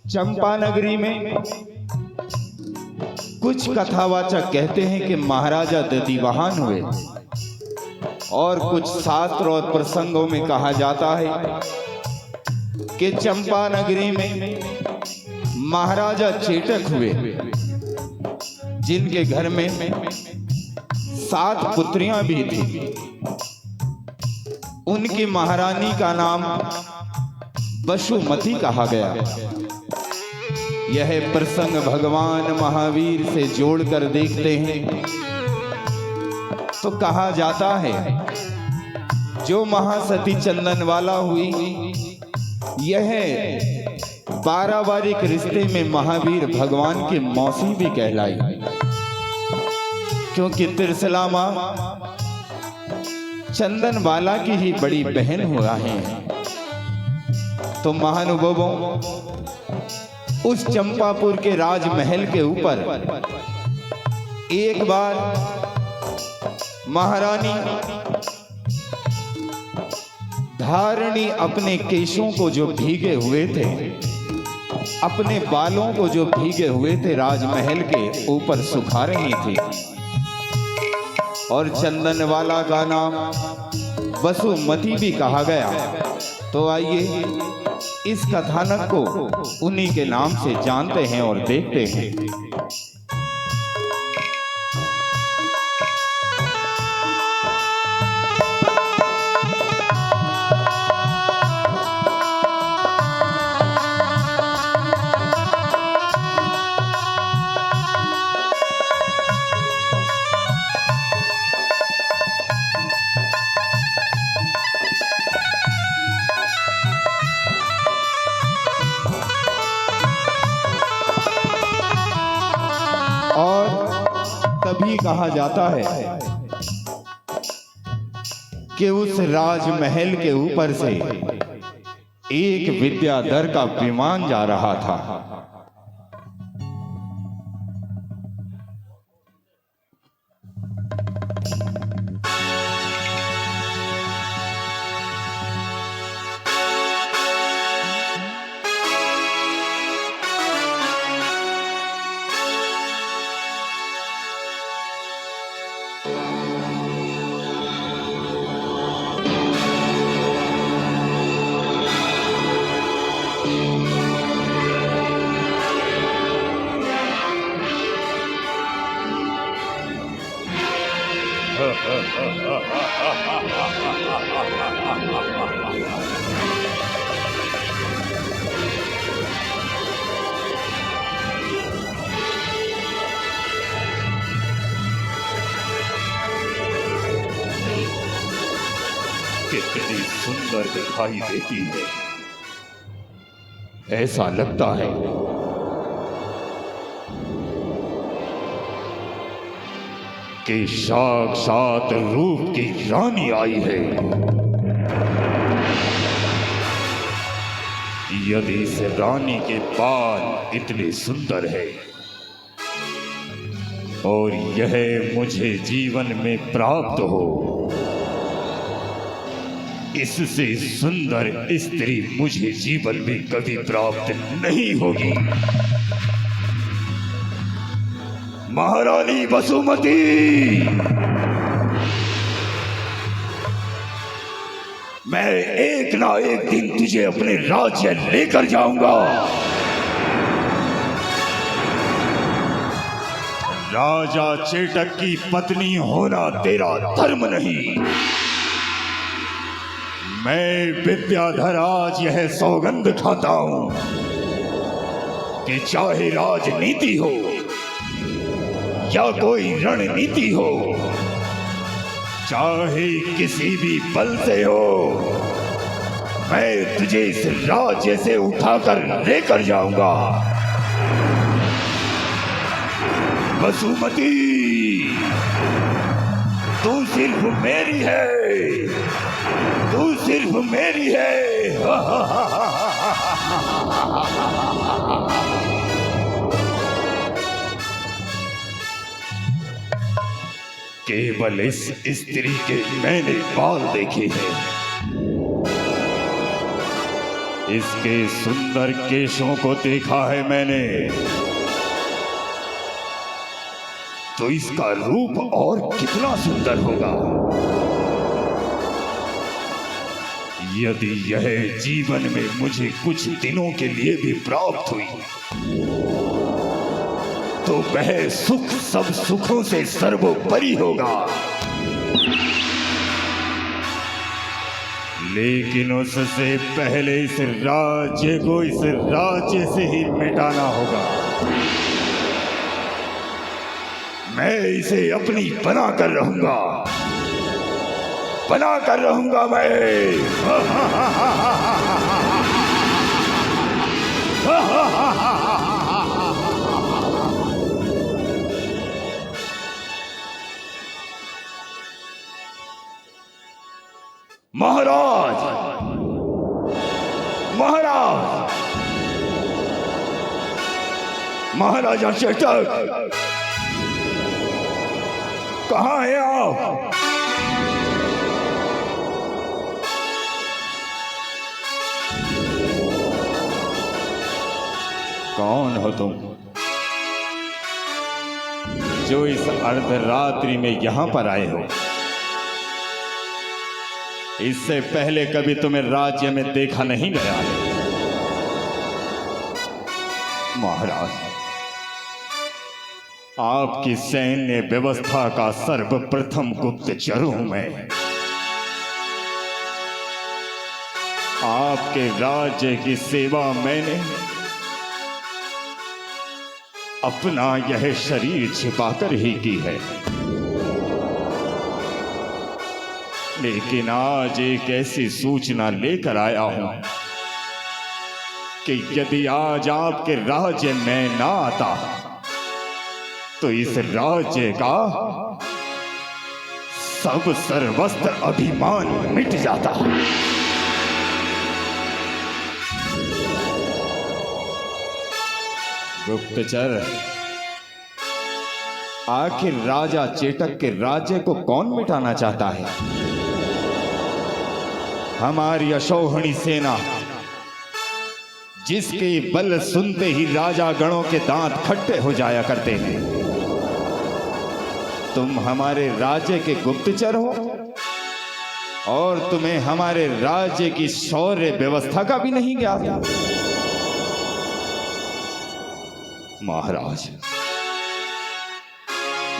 चंपा नगरी में कुछ कथावाचक कहते हैं कि महाराजा दधिवाहन हुए, और कुछ शास्त्र और प्रसंगों में कहा जाता है कि चंपा नगरी में महाराजा चेटक हुए, जिनके घर में 7 पुत्रियां भी थी। उनकी महारानी का नाम वसुमती कहा गया। यह प्रसंग भगवान महावीर से जोड़कर देखते हैं तो कहा जाता है, जो महासती चंदनवाला हुई, यह 12 बारिक रिश्ते में महावीर भगवान की मौसी भी कहलाई, क्योंकि त्रिशला मां चंदनवाला की ही बड़ी बहन हुआ है। तो महानुभावों, उस चंपापुर के राजमहल के ऊपर एक बार महारानी धारणी अपने केशों को जो भीगे हुए थे, अपने बालों को जो भीगे हुए थे, राजमहल के ऊपर सुखा रही थी। और चंदनवाला का नाम वसुमती भी कहा गया। तो आइए इस कथानक को उन्हीं के नाम से जानते हैं और देखते हैं। तभी कहा जाता है कि उस राजमहल के ऊपर से एक विद्याधर का विमान जा रहा था। कितनी सुंदर दिखाई देती है। ऐसा लगता है कि साक्षात रूप की रानी आई है। यदि इस रानी के बाल इतने सुंदर है और यह मुझे जीवन में प्राप्त हो, इससे सुंदर स्त्री मुझे जीवन में कभी प्राप्त नहीं होगी। महारानी वसुमती, मैं एक ना एक दिन तुझे अपने राज्य लेकर जाऊंगा। राजा चेटक की पत्नी होना तेरा धर्म नहीं। मैं विद्याधर आज यह सौगंध खाता हूं कि चाहे राजनीति हो या कोई रणनीति हो, चाहे किसी भी बल से हो, मैं तुझे इस राज्य से उठाकर लेकर जाऊंगा। वसुमती, तू सिर्फ मेरी है, तू सिर्फ मेरी है। केवल इस स्त्री के मैंने बाल देखे हैं, इसके सुंदर केशों को देखा है मैंने, तो इसका रूप और कितना सुंदर होगा। यदि यह जीवन में मुझे कुछ दिनों के लिए भी प्राप्त हुई, तो वह सुख सब सुखों से सर्वोपरि होगा। लेकिन उससे पहले इस राज्य को इस राज्य से ही मिटाना होगा। मैं इसे अपनी बना कर रहूंगा, बना कर रहूंगा मैं। महाराज, महाराज, महाराजा चेतक, कहाँ हैं आप? कौन हो तुम जो इस अर्धरात्रि में यहां पर आए हो? इससे पहले कभी तुम्हें राज्य में देखा नहीं गया है। महाराज, आपकी सैन्य व्यवस्था का सर्वप्रथम गुप्तचर हूं मैं। आपके राज्य की सेवा मैंने अपना यह शरीर छिपाकर ही की है। लेकिन आज एक ऐसी सूचना लेकर आया हूं कि यदि आज आपके राज्य में ना आता तो इस राज्य का सब सर्वस्त्र अभिमान मिट जाता। गुप्तचर, आखिर राजा चेटक के राज्य को कौन मिटाना चाहता है? हमारी अशोहणी सेना, जिसके बल सुनते ही राजा गणों के दांत खट्टे हो जाया करते हैं। तुम हमारे राज्य के गुप्तचर हो और तुम्हें हमारे राज्य की शौर्य व्यवस्था का भी नहीं ज्ञात। महाराज,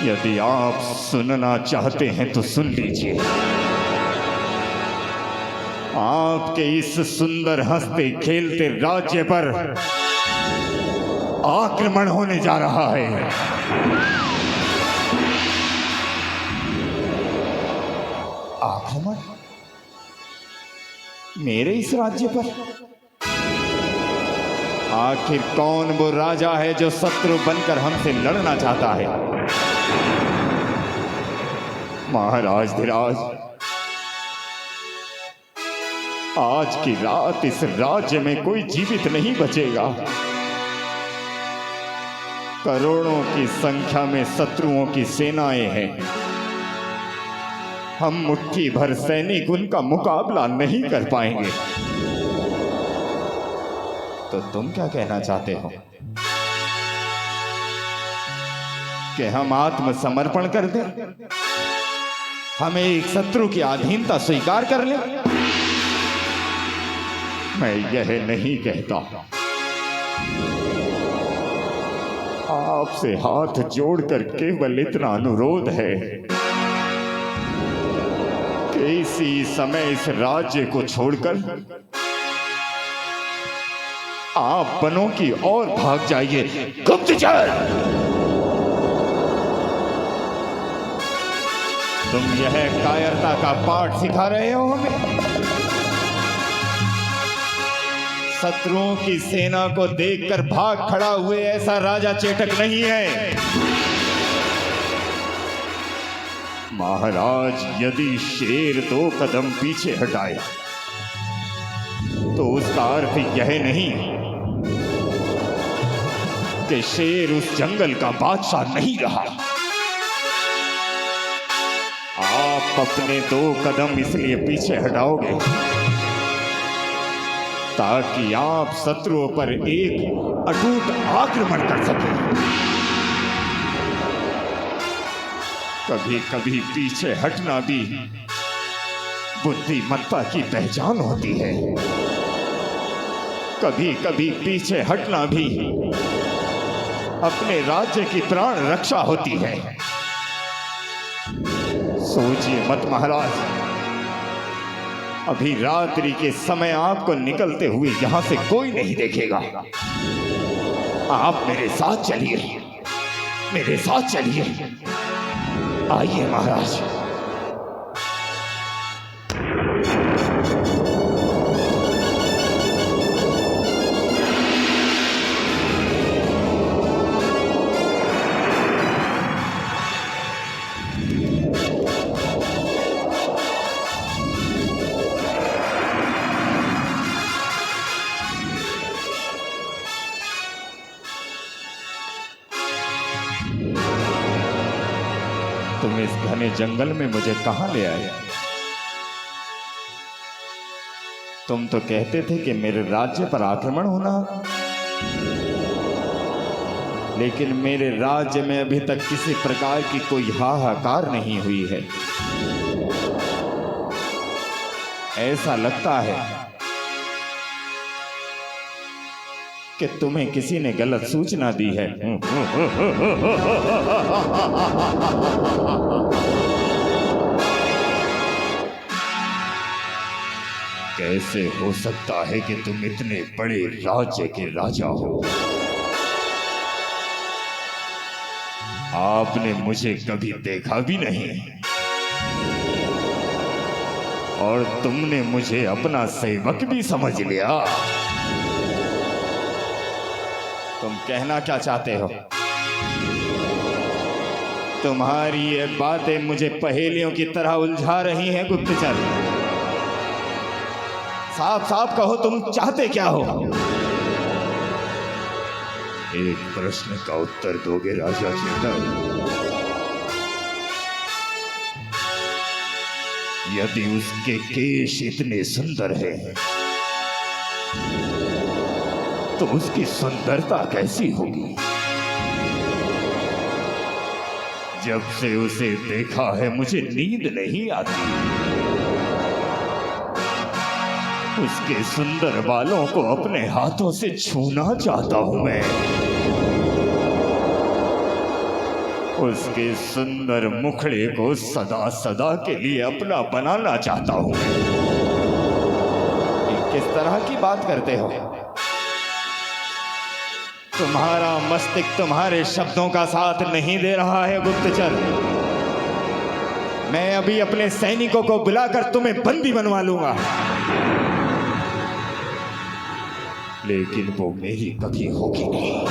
यदि आप सुनना चाहते हैं तो सुन लीजिए। आपके इस सुंदर हंसते खेलते राज्य पर आक्रमण होने जा रहा है। आक्रमण? मेरे इस राज्य पर? आखिर कौन वो राजा है जो शत्रु बनकर हमसे लड़ना चाहता है? महाराज धीराज, आज की रात इस राज्य में कोई जीवित नहीं बचेगा। करोड़ों की संख्या में शत्रुओं की सेनाएं हैं। हम मुट्ठी भर सैनिक उनका मुकाबला नहीं कर पाएंगे। तो तुम क्या कहना चाहते हो? कि हम आत्मसमर्पण कर दें? हमें एक शत्रु की अधीनता स्वीकार कर लें? मैं यह नहीं कहता। आपसे हाथ जोड़कर केवल इतना अनुरोध है कि इसी समय इस राज्य को छोड़कर आप वनों की ओर भाग जाइए। गुप्तचर, तुम यह कायरता का पाठ सिखा रहे हो हमें? शत्रुओं की सेना को देखकर भाग खड़ा हुए ऐसा राजा चेटक नहीं है। महाराज, यदि शेर 2 कदम पीछे हटाए तो उसका अर्थ यह नहीं कि शेर उस जंगल का बादशाह नहीं रहा। आप अपने 2 कदम इसलिए पीछे हटाओगे ताकि आप शत्रुओं पर एक अटूट आक्रमण कर सकें। कभी कभी पीछे हटना भी बुद्धिमत्ता की पहचान होती है। कभी कभी पीछे हटना भी अपने राज्य की प्राण रक्षा होती है। सोचिए मत महाराज, अभी रात्रि के समय आपको निकलते हुए यहां से कोई नहीं देखेगा। आप मेरे साथ चलिए, मेरे साथ चलिए। आइए महाराज। तुम इस घने जंगल में मुझे कहां ले आए? तुम तो कहते थे कि मेरे राज्य पर आक्रमण होना, लेकिन मेरे राज्य में अभी तक किसी प्रकार की कोई हाहाकार नहीं हुई है। ऐसा लगता है कि तुम्हें किसी ने गलत सूचना दी है। कैसे हो सकता है कि तुम इतने बड़े राज्य के राजा हो? आपने मुझे कभी देखा भी नहीं और तुमने मुझे अपना सेवक भी समझ लिया। तुम कहना क्या चाहते हो? तुम्हारी ये बातें मुझे पहेलियों की तरह उलझा रही हैं गुप्तचर। साफ साफ कहो, तुम चाहते क्या हो? एक प्रश्न का उत्तर दोगे राजा चेतक? यदि उसके केश इतने सुंदर हैं, तो उसकी सुंदरता कैसी होगी? जब से उसे देखा है मुझे नींद नहीं आती। उसके सुंदर बालों को अपने हाथों से छूना चाहता हूं मैं। उसके सुंदर मुखड़े को सदा सदा के लिए अपना बनाना चाहता हूं मैं। किस तरह की बात करते हो? तुम्हारा मस्तिष्क तुम्हारे शब्दों का साथ नहीं दे रहा है गुप्तचर। मैं अभी अपने सैनिकों को बुलाकर तुम्हें बंदी बनवा लूंगा, लेकिन वो मेरी कभी होगी नहीं।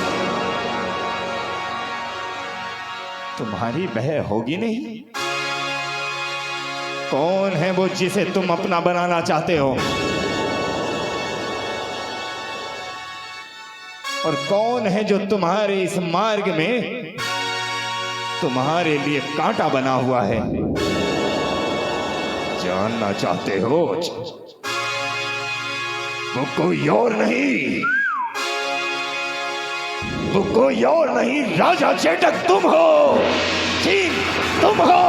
तुम्हारी बह होगी नहीं। कौन है वो जिसे तुम अपना बनाना चाहते हो? और कौन है जो तुम्हारे इस मार्ग में तुम्हारे लिए कांटा बना हुआ है? जानना चाहते हो? वो कोई और नहीं, वो कोई और नहीं, राजा चेतक तुम हो। ठीक, तुम हो।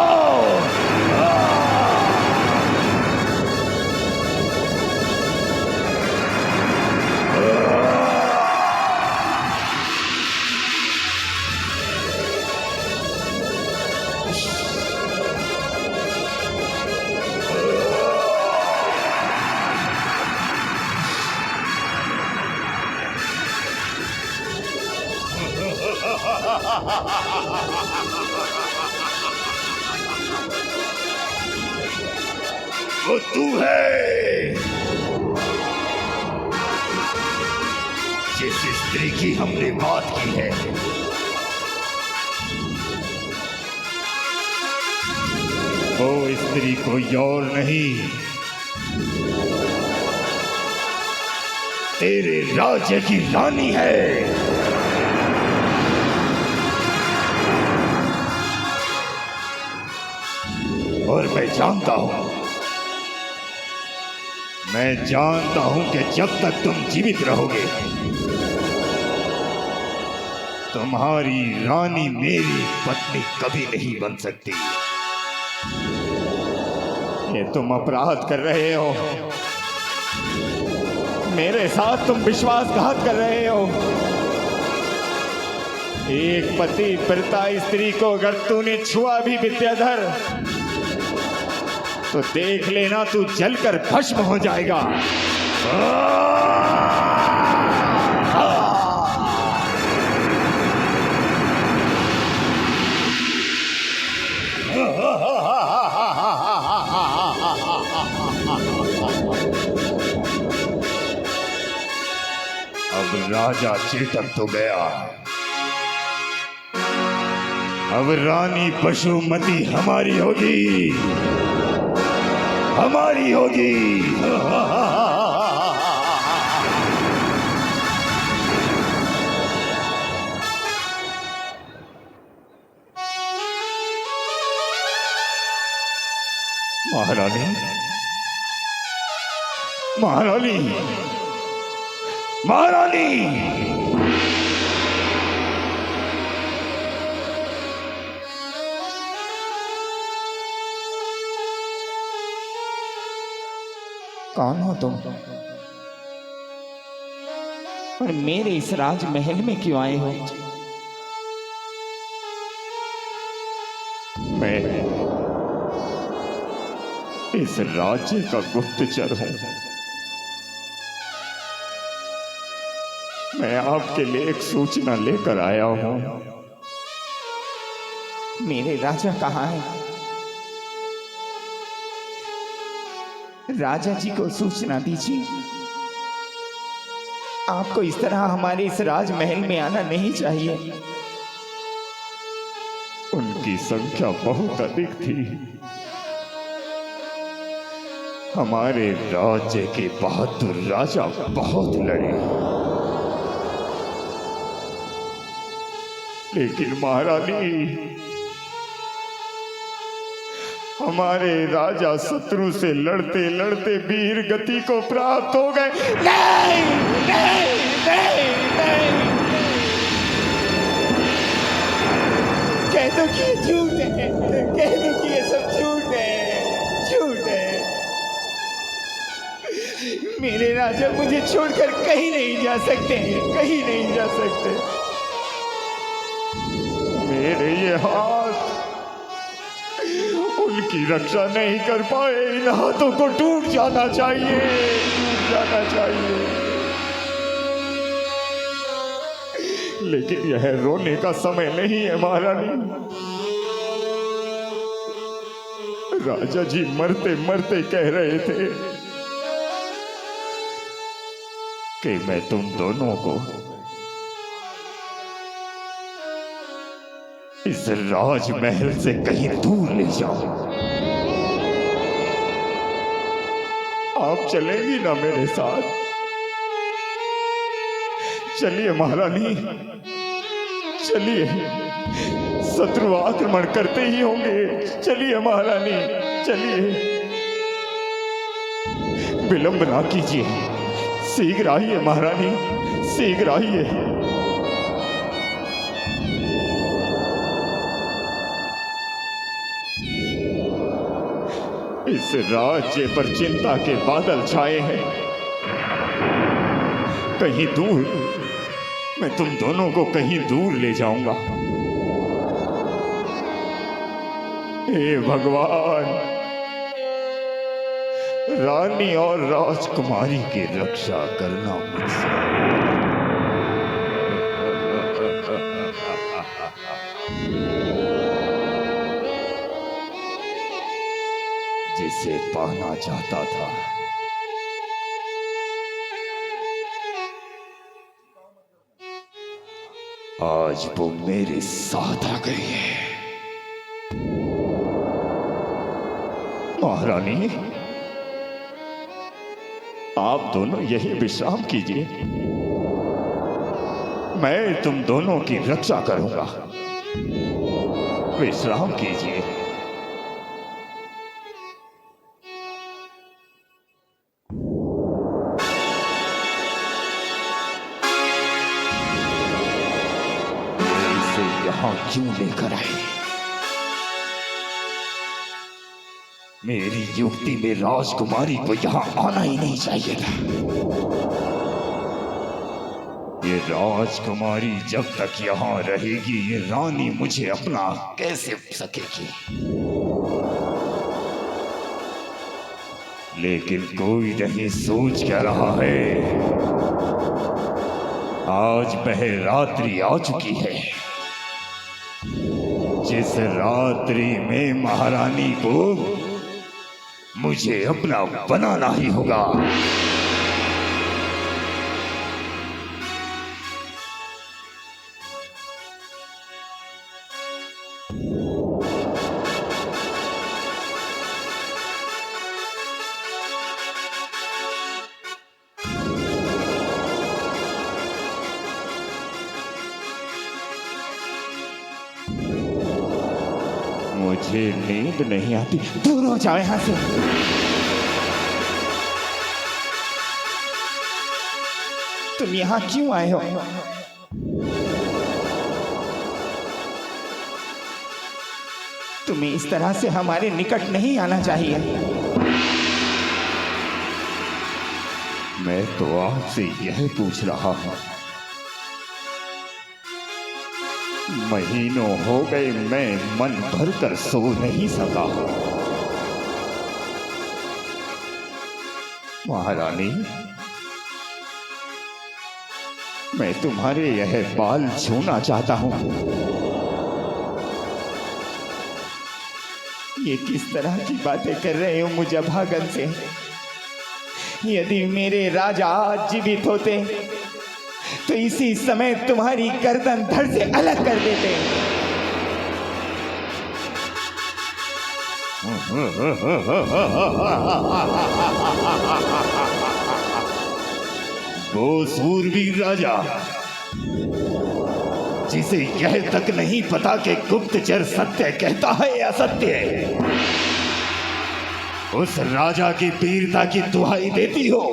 वो तू है जिस स्त्री की हमने बात की है। वो स्त्री कोई और नहीं, तेरे राज्य की रानी है। और मैं जानता हूं मैं जानता हूं कि जब तक तुम जीवित रहोगे तुम्हारी रानी मेरी पत्नी कभी नहीं बन सकती। ये तुम अपराध कर रहे हो, मेरे साथ तुम विश्वासघात कर रहे हो। एक पति प्रता स्त्री को अगर तूने छुआ भी विद्याधर, तो देख लेना तू जलकर भस्म हो जाएगा। अब राजा चेतक तो गया, अब रानी पशुमती हमारी होगी, हमारी होगी। महारानी, महारानी, महारानी, कौन हो तुम और मेरे इस राजमहल में क्यों आए हो? मैं इस राज्य का गुप्तचर हूं। मैं आपके लिए एक सूचना लेकर आया हूं। मेरे राजा कहाँ हैं? राजा जी को सूचना दीजिए। आपको इस तरह हमारे इस राजमहल में आना नहीं चाहिए। उनकी संख्या बहुत अधिक थी। हमारे राज्य के बहादुर राजा बहुत लड़े, लेकिन महारानी, हमारे राजा शत्रु से लड़ते लड़ते वीर गति को प्राप्त हो गए। नहीं, नहीं, नहीं, नहीं। कह दो कि ये झूठ है, कह दो कि ये सब झूठ है, झूठ है। मेरे राजा मुझे छोड़कर कहीं नहीं जा सकते, कहीं नहीं जा सकते। मेरे ये हाथ उनकी रक्षा नहीं कर पाए। इन हाथों को टूट जाना चाहिए, टूट जाना चाहिए। लेकिन यह रोने का समय नहीं है महारानी। राजा जी मरते मरते कह रहे थे कि मैं तुम दोनों को इस राजमहल से कहीं दूर ले जाओ। आप चलेंगी ना मेरे साथ? चलिए महारानी, चलिए। शत्रु आक्रमण करते ही होंगे। चलिए महारानी, चलिए। विलंब ना कीजिए, शीघ्र आइए महारानी, शीघ्र आइए। इस राज्य पर चिंता के बादल छाए हैं। कहीं दूर, मैं तुम दोनों को कहीं दूर ले जाऊंगा। हे भगवान, रानी और राजकुमारी की रक्षा करना मुझसे। जिसे पाना चाहता था, आज वो मेरे साथ आ गई है। महारानी, आप दोनों यही विश्राम कीजिए, मैं तुम दोनों की रक्षा करूंगा। विश्राम कीजिए। यहां क्यों लेकर आए? मेरी युक्ति में राजकुमारी को यहां आना ही नहीं चाहिए था। ये राजकुमारी जब तक यहां रहेगी, ये रानी मुझे अपना कैसे सकेगी? लेकिन कोई नहीं सोच क्या रहा है। आज वह रात्रि आ चुकी है, जिस रात्रि में महारानी को मुझे अपना बनाना ही होगा। मुझे नींद नहीं आती। दूर हो जाओ यहां से। तुम यहां क्यों आए हो? तुम्हें इस तरह से हमारे निकट नहीं आना चाहिए। मैं तो आपसे यह पूछ रहा हूं, महीनों हो गए मैं मन भर कर सो नहीं सका। महारानी, मैं तुम्हारे यह बाल छूना चाहता हूं। ये किस तरह की बातें कर रहे हो मुझे भागन से? यदि मेरे राजा आज जीवित होते तो इसी समय तुम्हारी गर्दन धड़ से अलग कर देते। वो सूरवीर राजा जिसे यह तक नहीं पता कि गुप्तचर सत्य कहता है या असत्य, उस राजा की वीरता की दुहाई देती हो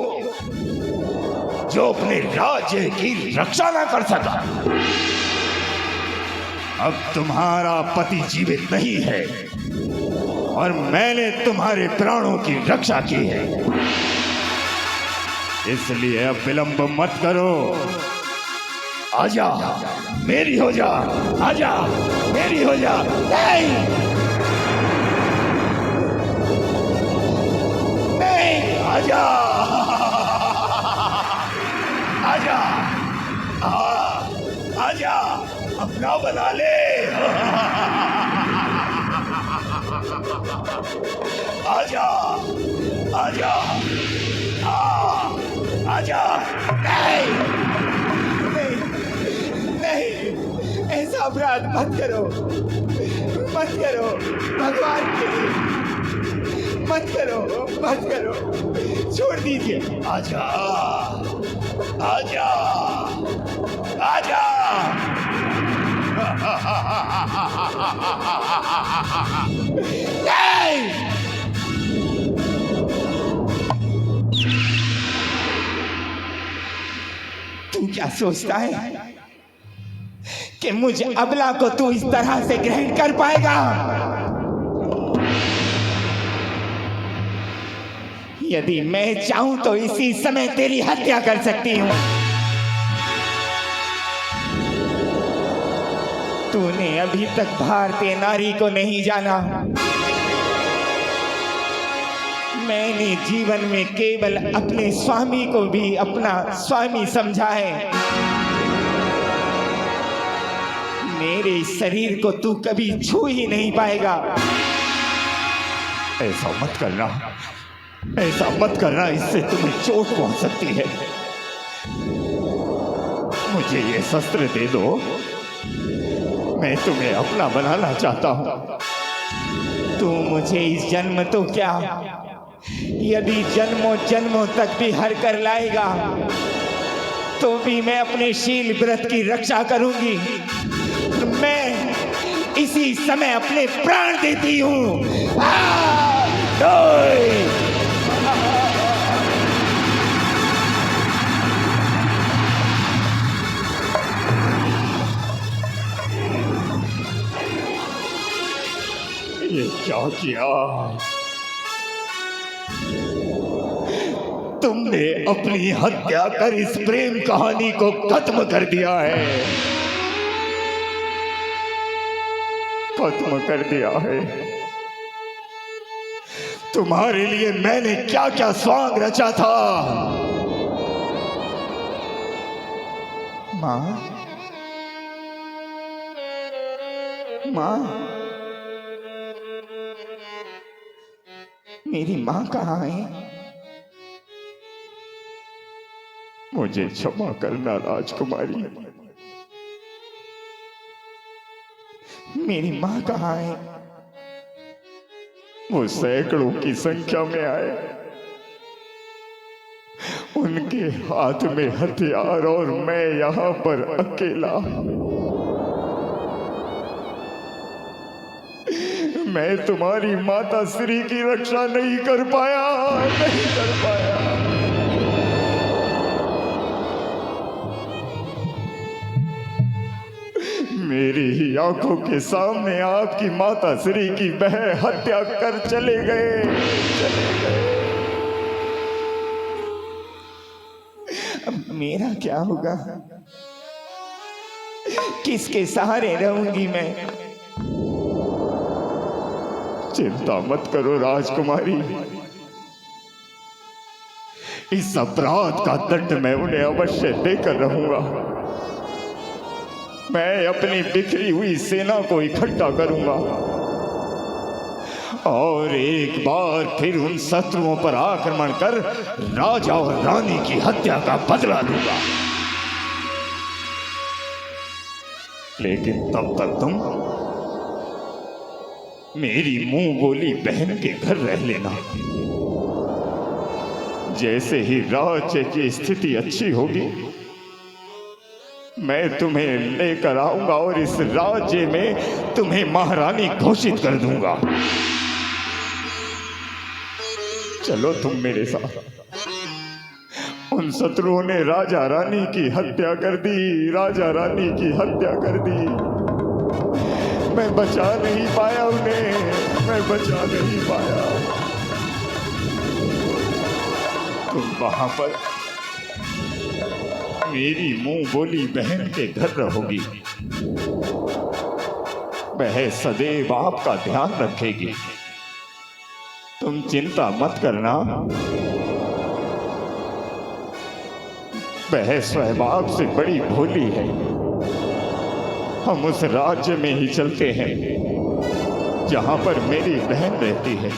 जो अपने राज्य की रक्षा न कर सका। अब तुम्हारा पति जीवित नहीं है और मैंने तुम्हारे प्राणों की रक्षा की है, इसलिए अब विलंब मत करो। आजा, मेरी हो जा। आजा, मेरी हो जा। नहीं, नहीं, आजा, आजा, आजा, अपना बना ले। आजा, आजा, आजा। नहीं, नहीं, नहीं, ऐसा अपराध मत करो, मत करो, भगवान के लिए मत करो, मत करो, छोड़ दीजिए। आजा, आजा, आजा। नहीं! तू क्या सोचता है कि मुझे अबला को तू इस तरह से ग्रहण कर पाएगा? यदि मैं चाहूं तो इसी समय तेरी हत्या कर सकती हूं। तूने अभी तक भारतीय नारी को नहीं जाना। मैंने जीवन में केवल अपने स्वामी को भी अपना स्वामी समझा है। मेरे शरीर को तू कभी छू ही नहीं पाएगा। ऐसा मत करना, ऐसा मत करना, इससे तुम्हें चोट पहुंच सकती है। मुझे ये शस्त्र दे दो, मैं तुम्हें अपना बनाना चाहता हूं। तू मुझे इस जन्म तो क्या, यदि जन्मों जन्मों तक भी हर कर लाएगा तो भी मैं अपने शील व्रत की रक्षा करूंगी। मैं इसी समय अपने प्राण देती हूं। क्या किया? तुमने अपनी हत्या कर इस प्रेम कहानी को खत्म कर दिया है, खत्म कर दिया है। तुम्हारे लिए मैंने क्या क्या स्वांग रचा था। माँ, माँ, मेरी माँ कहाँ है? मुझे क्षमा करना राजकुमारी, मेरी माँ कहाँ है? वो सैकड़ों की संख्या में आए, उनके हाथ में हथियार और मैं यहाँ पर अकेला। मैं तुम्हारी माता श्री की रक्षा नहीं कर पाया, नहीं कर पाया। मेरी ही आंखों के सामने आपकी माता श्री की वह हत्या कर चले गए, चले गए। अब मेरा क्या होगा? किसके सहारे रहूंगी मैं? चिंता मत करो राजकुमारी, इस अपराध का दंड मैं उन्हें अवश्य देकर रहूंगा। मैं अपनी बिखरी हुई सेना को इकट्ठा करूंगा और एक बार फिर उन शत्रुओं पर आक्रमण कर राजा और रानी की हत्या का बदला लूंगा। लेकिन तब तक तुम मेरी मुंह बोली बहन के घर रह लेना। जैसे ही राज्य की स्थिति अच्छी होगी, मैं तुम्हें लेकर आऊंगा और इस राज्य में तुम्हें महारानी घोषित कर दूंगा। चलो तुम मेरे साथ। उन शत्रुओं ने राजा रानी की हत्या कर दी, राजा रानी की हत्या कर दी। मैं बचा नहीं पाया उन्हें, मैं बचा नहीं पाया। तुम वहां पर मेरी मुंह बोली बहन के घर रहोगी। वह सदैव आपका ध्यान रखेगी, तुम चिंता मत करना। वह स्वभाव से बड़ी भोली है। हम उस राज्य में ही चलते हैं जहां पर मेरी बहन रहती है।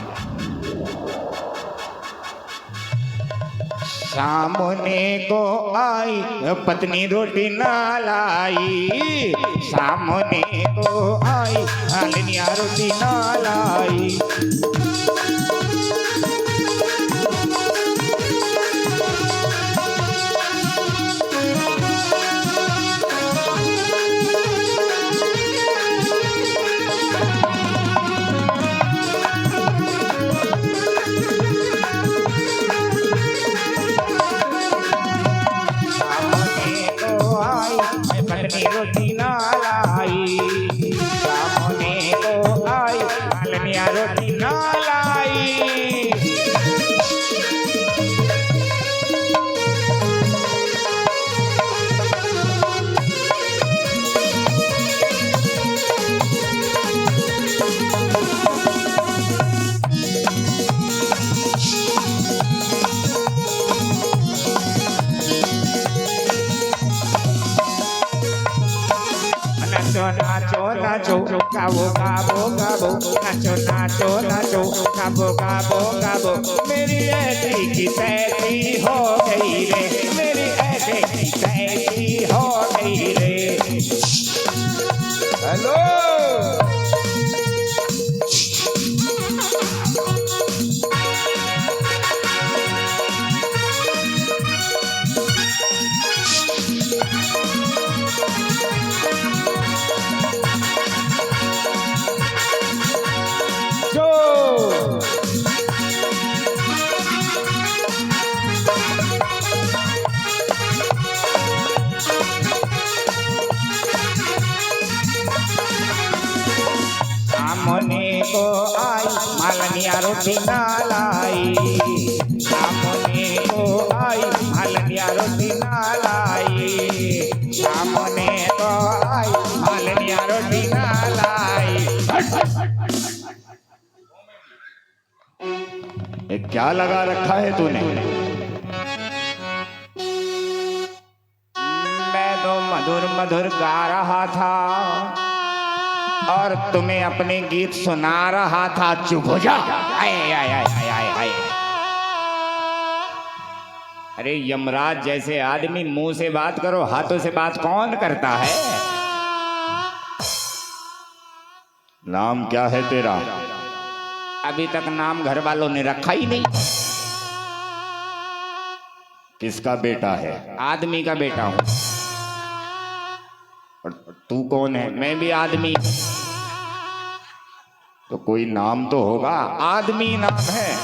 सामने को आई पत्नी रोटी ना लाई, सामने को आई हालनिया रोटी ना लाई। रोटी ना लाई, सामने को आई हालनिया रोटी ना लाई। नाचो नाचो गाबो गाबो गाबो, नाचो नाचो नाचो गाबो गाबो गाबो। मेरी ऐसी की तैसी हो गई रे, मेरी ऐसी की तैसी हो गई रे। हेलो मालनिया रोटी ना लाई, सामने तो आई मालनिया रोटी ना लाई, सामने तो आई मालनिया रोटी ना लाई। ये क्या लगा रखा है तूने? मैं तो मधुर मधुर गा रहा था और तुम्हें अपने गीत सुना रहा था। चुप हो जा। आए आए आए आए आए आए। अरे यमराज जैसे आदमी मुंह से बात करो, हाथों से बात कौन करता है? नाम क्या है तेरा? अभी तक नाम घर वालों ने रखा ही नहीं। किसका बेटा है? आदमी का बेटा हूं। और तू कौन है? मैं भी आदमी। तो कोई नाम तो होगा। आदमी नाम है।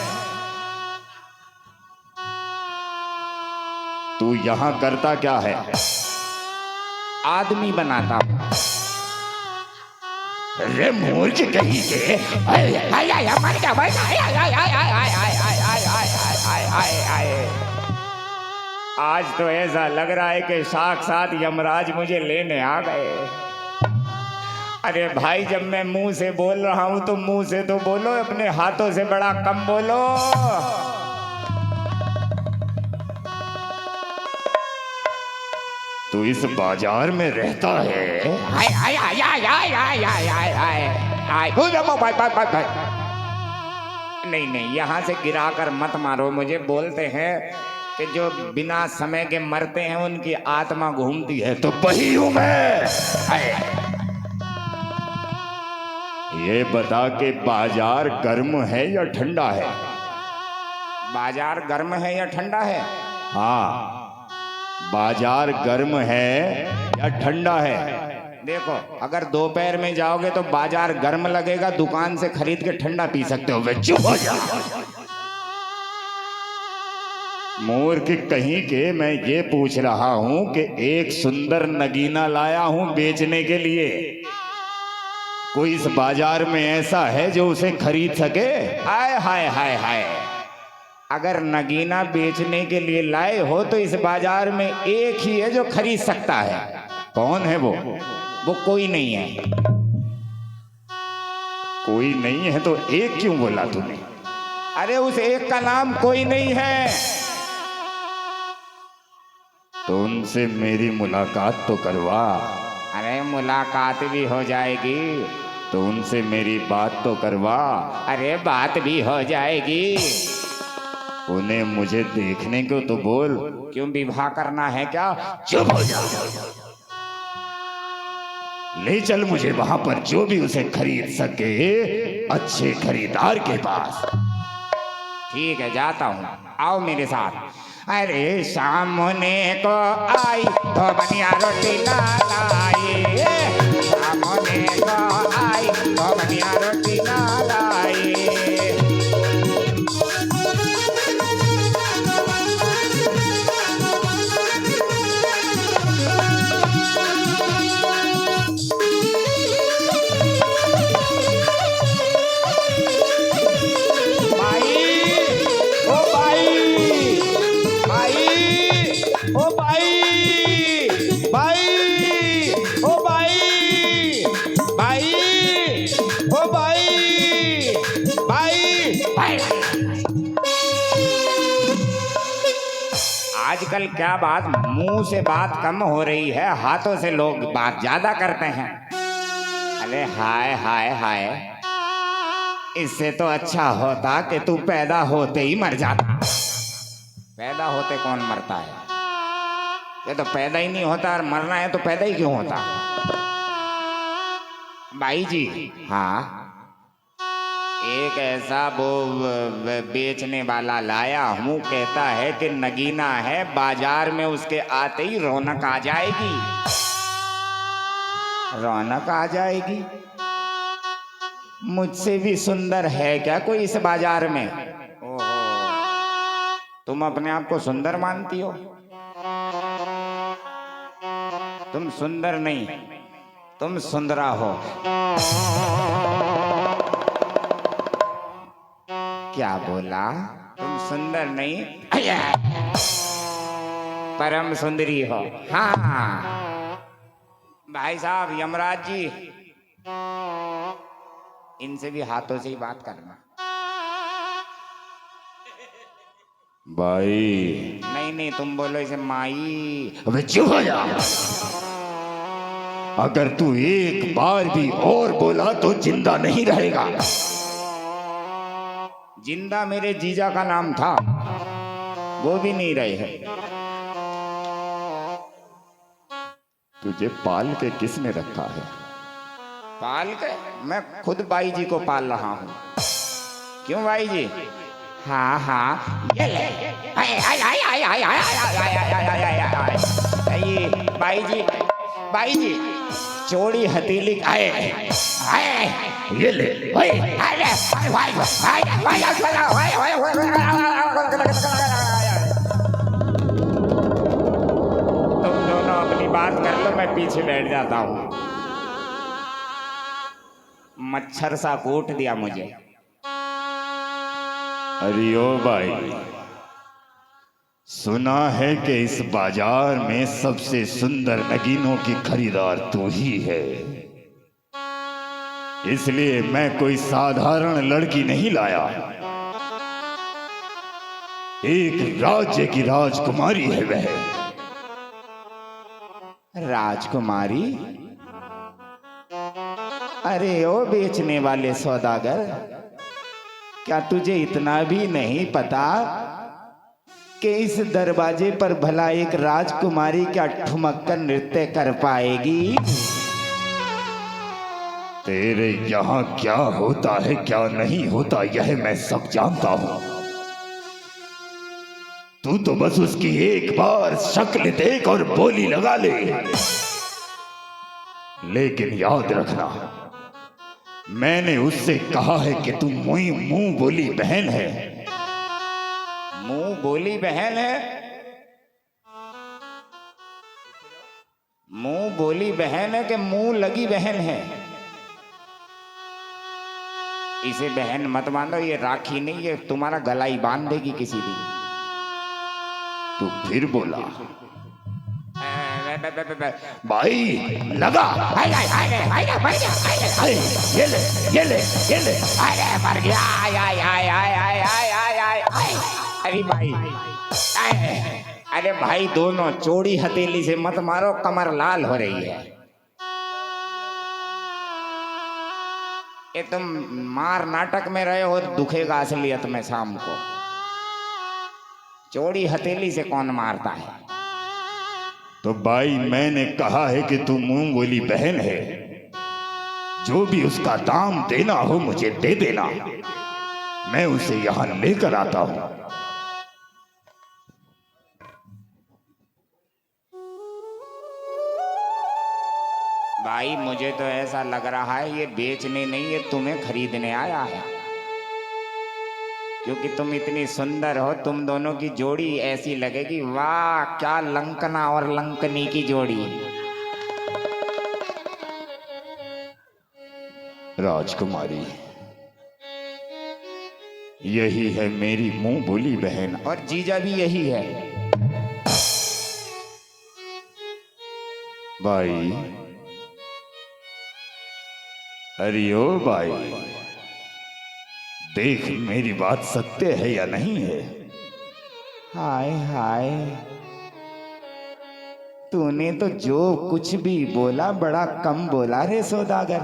तू यहां करता क्या है? आदमी बनाता हूं। अरे मूर्ख कहीं के। आज तो ऐसा लग रहा है कि साक्षात यमराज मुझे लेने आ गए। अरे भाई, जब मैं मुंह से बोल रहा हूं तो मुंह से तो बोलो, अपने हाथों से बड़ा कम बोलो। तू इस बाजार में रहता है? नहीं नहीं, यहाँ से गिराकर मत मारो मुझे। बोलते हैं कि जो बिना समय के मरते हैं उनकी आत्मा घूमती है, तो वही हूं मैं। ये बता कि बाजार गर्म है या ठंडा है? बाजार गर्म है या ठंडा है? हाँ, बाजार गर्म है या ठंडा है? देखो, अगर दोपहर में जाओगे तो बाजार गर्म लगेगा, दुकान से खरीद के ठंडा पी सकते हो। चुप हो जा। मूर्ख कहीं के, मैं ये पूछ रहा हूं कि एक सुंदर नगीना लाया हूं बेचने के लिए। कोई इस बाजार में ऐसा है जो उसे खरीद सके? हाय हाय हाय हाय। अगर नगीना बेचने के लिए लाए हो तो इस बाजार में एक ही है जो खरीद सकता है। कौन है वो? वो कोई नहीं है। कोई नहीं है तो एक क्यों बोला तूने? अरे उस एक का नाम कोई नहीं है। तो उनसे मेरी मुलाकात तो करवा। अरे मुलाकात भी हो जाएगी तो उनसे मेरी बात तो करवा। अरे बात भी हो जाएगी। उन्हें मुझे देखने को तो बोल। क्यों, विवाह करना है क्या? चुप हो जा। ले चल मुझे वहां पर जो भी उसे खरीद सके, अच्छे खरीदार के पास। ठीक है, जाता हूं, आओ मेरे साथ। अरे सामने को आई तो बनिया रोटी ना लाई, सामने को आई तो बनिया रोटी ना लाई। आजकल क्या बात, मुंह से बात कम हो रही है, हाथों से लोग बात ज्यादा करते हैं। अरे हाय हाय हाय, इससे तो अच्छा होता कि तू पैदा होते ही मर जाता। पैदा होते कौन मरता है? ये तो पैदा ही नहीं होता, और मरना है तो पैदा ही क्यों होता? भाई जी, हाँ, एक ऐसा वो बेचने वाला लाया हूँ, कहता है कि नगीना है, बाजार में उसके आते ही रौनक आ जाएगी। रौनक आ जाएगी? मुझसे भी सुंदर है क्या कोई इस बाजार में? ओहो, तुम अपने आप को सुंदर मानती हो? तुम सुंदर नहीं, तुम सुंदरा हो। क्या बोला? तुम सुंदर नहीं परम सुंदरी हो। हाँ भाई साहब यमराज जी, इनसे भी हाथों से ही बात करना। भाई नहीं नहीं तुम बोलो इसे माई। अबे चुप हो जा। अगर तू एक बार भी और बोला तो जिंदा नहीं रहेगा। जिंदा मेरे जीजा का नाम था, वो भी नहीं रहे हैं। तुझे पाल के किसने रखा है? पाल के? मैं खुद बाई जी को पाल रहा हूँ। क्यों बाई जी? हाँ हाँ ये ले। आय आय आय आय आय आय आय आय आय आय आय आय। ये बाई जी चोरी हथेली आए आए ये ले भाई अरे भाई भाई तुम दोनों अपनी बात कर लो, मैं पीछे बैठ जाता हूँ। मच्छर सा कूट दिया मुझे। अरे ओ भाई, सुना है कि इस बाजार में सबसे सुंदर नगीनों की खरीदार तू ही है, इसलिए मैं कोई साधारण लड़की नहीं लाया, एक राज्य की राजकुमारी है वह। राजकुमारी? अरे ओ बेचने वाले सौदागर, क्या तुझे इतना भी नहीं पता कि इस दरवाजे पर भला एक राजकुमारी क्या ठुमक कर नृत्य कर पाएगी? तेरे यहाँ क्या होता है क्या नहीं होता यह मैं सब जानता हूं। तू तो बस उसकी एक बार शक्ल देख और बोली लगा ले। लेकिन याद रखना, मैंने उससे कहा है कि तू मुंह बोली बहन है। मुंह बोली बहन है? मुंह बोली बहन है कि मुंह लगी बहन है? इसे बहन मत मानो, ये राखी नहीं, ये तुम्हारा गला ही बांध देगी किसी दिन। तू फिर बोला भाई लगा। ये ले ये ले ये ले। अरे मर गया। आय आय आय आय आय आय आय आय आय। अरे भाई अरे भाई दोनों चोड़ी हथेली से मत मारो, कमर लाल हो रही है। ये तुम मार नाटक में रहे हो, दुखेगा असलियत में शाम को। चोड़ी हथेली से कौन मारता है? तो भाई मैंने कहा है कि तू मुंह बोली बहन है, जो भी उसका दाम देना हो मुझे दे देना, मैं उसे यहां लेकर आता हूं। भाई मुझे तो ऐसा लग रहा है ये बेचने नहीं, ये तुम्हें खरीदने आया है, क्योंकि तुम इतनी सुंदर हो। तुम दोनों की जोड़ी ऐसी लगेगी, वाह क्या लंकना और लंकनी की जोड़ी। राजकुमारी, यही है मेरी मुंह बोली बहन। और जीजा भी यही है। भाई अरे ओ भाई, देख मेरी बात सत्य है या नहीं है? हाय हाय, तूने तो जो कुछ भी बोला बड़ा कम बोला रे सौदागर।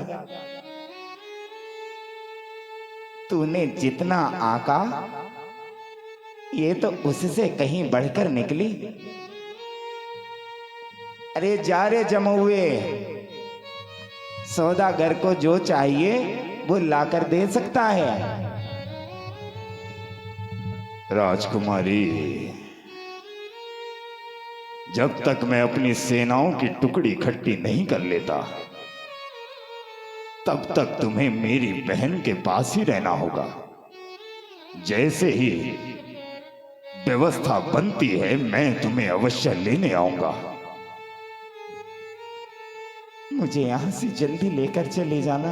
तूने जितना आका, ये तो उससे कहीं बढ़कर निकली। अरे जा रे जमुए, सौदागर को जो चाहिए वो लाकर दे सकता है। राजकुमारी, जब तक मैं अपनी सेनाओं की टुकड़ी इकट्ठी नहीं कर लेता, तब तक तुम्हें मेरी बहन के पास ही रहना होगा। जैसे ही व्यवस्था बनती है मैं तुम्हें अवश्य लेने आऊंगा। मुझे यहां से जल्दी लेकर चले जाना,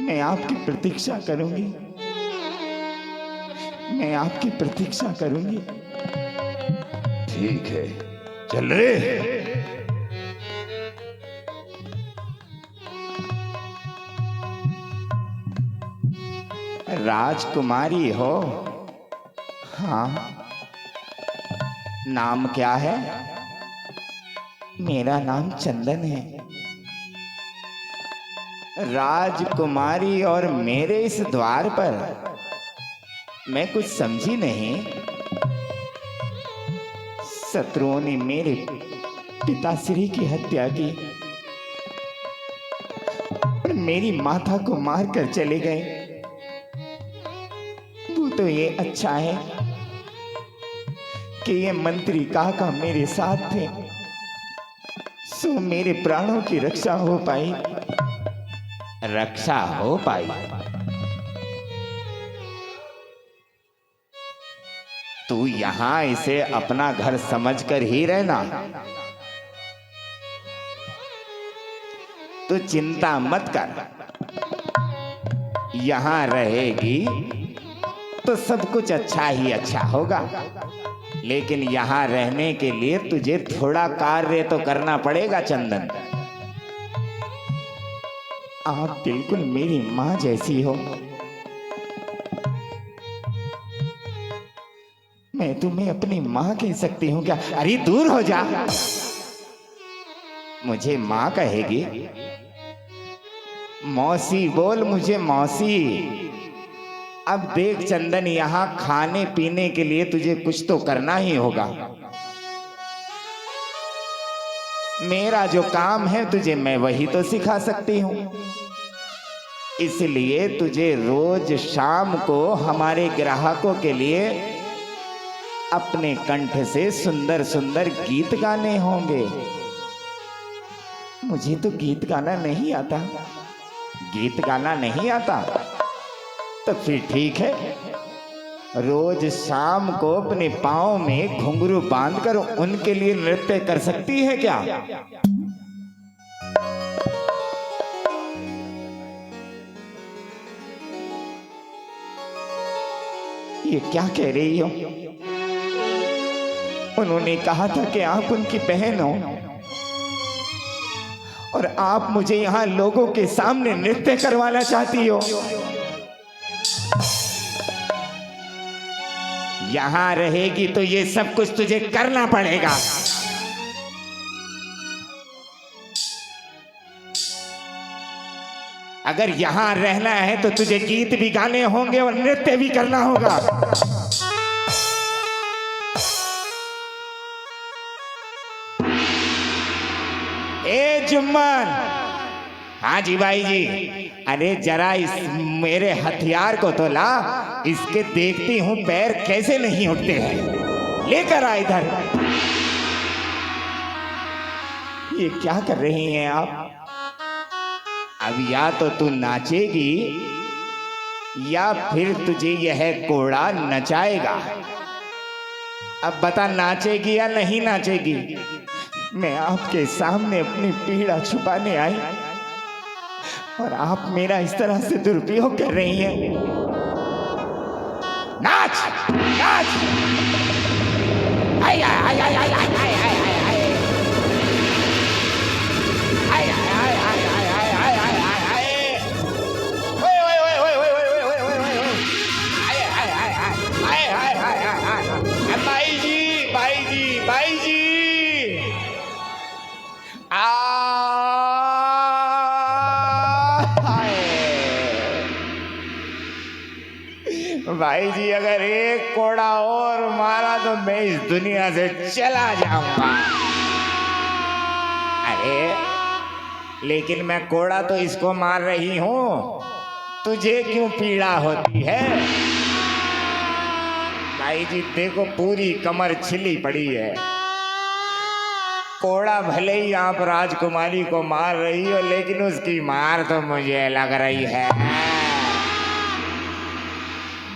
मैं आपकी प्रतीक्षा करूंगी। मैं आपकी प्रतीक्षा करूंगी। ठीक है, चल रे। राजकुमारी हो? हाँ। नाम क्या है? मेरा नाम चंदन है। राजकुमारी और मेरे इस द्वार पर? मैं कुछ समझी नहीं। शत्रुओं ने मेरे पिताश्री की हत्या की और मेरी माता को मारकर चले गए। वो तो ये अच्छा है कि ये मंत्री काका मेरे साथ थे, सो मेरे प्राणों की रक्षा हो पाई। रक्षा हो पाई? तू यहां इसे अपना घर समझकर ही रहना। तो चिंता मत कर, यहां रहेगी तो सब कुछ अच्छा ही अच्छा होगा। लेकिन यहां रहने के लिए तुझे थोड़ा कार्य तो करना पड़ेगा चंदन। आप बिल्कुल मेरी मां जैसी हो। मैं तुम्हें अपनी मां कह सकती हूँ क्या? अरे दूर हो जा। मुझे मां कहेगी? मौसी बोल मुझे मौसी। अब देख चंदन, यहां खाने पीने के लिए तुझे कुछ तो करना ही होगा। मेरा जो काम है तुझे मैं वही तो सिखा सकती हूं। इसलिए तुझे रोज शाम को हमारे ग्राहकों के लिए अपने कंठ से सुंदर सुंदर गीत गाने होंगे। मुझे तो गीत गाना नहीं आता। गीत गाना नहीं आता तो फिर ठीक है, रोज शाम को अपने पाँव में घुंघरू बांधकर उनके लिए नृत्य कर सकती है क्या? ये क्या कह रही हो? उन्होंने कहा था कि आप उनकी बहन हो और आप मुझे यहां लोगों के सामने नृत्य करवाना चाहती हो। यहां रहेगी तो ये सब कुछ तुझे करना पड़ेगा। अगर यहां रहना है तो तुझे गीत भी गाने होंगे और नृत्य भी करना होगा। ए जुम्मन। हाँ जी भाई जी। अरे जरा इस मेरे हथियार को तो ला, इसके देखती हूं पैर कैसे नहीं उठते हैं। लेकर आ इधर। ये क्या कर रही हैं आप? अब या तो तू नाचेगी या फिर तुझे यह कोड़ा नचाएगा। अब बता, नाचेगी या नहीं नाचेगी? मैं आपके सामने अपनी पीड़ा छुपाने आई और आप मेरा इस तरह से दुरुपयोग कर रही हैं। नाच नाच। आई आई आई आई आई आई आई आई आई भाई जी, अगर एक कोड़ा और मारा तो मैं इस दुनिया से चला जाऊंगा। अरे लेकिन मैं कोड़ा तो इसको मार रही हूं, तुझे क्यों पीड़ा होती है? भाई जी देखो, पूरी कमर छिली पड़ी है। कोड़ा भले ही आप राजकुमारी को मार रही हो, लेकिन उसकी मार तो मुझे लग रही है।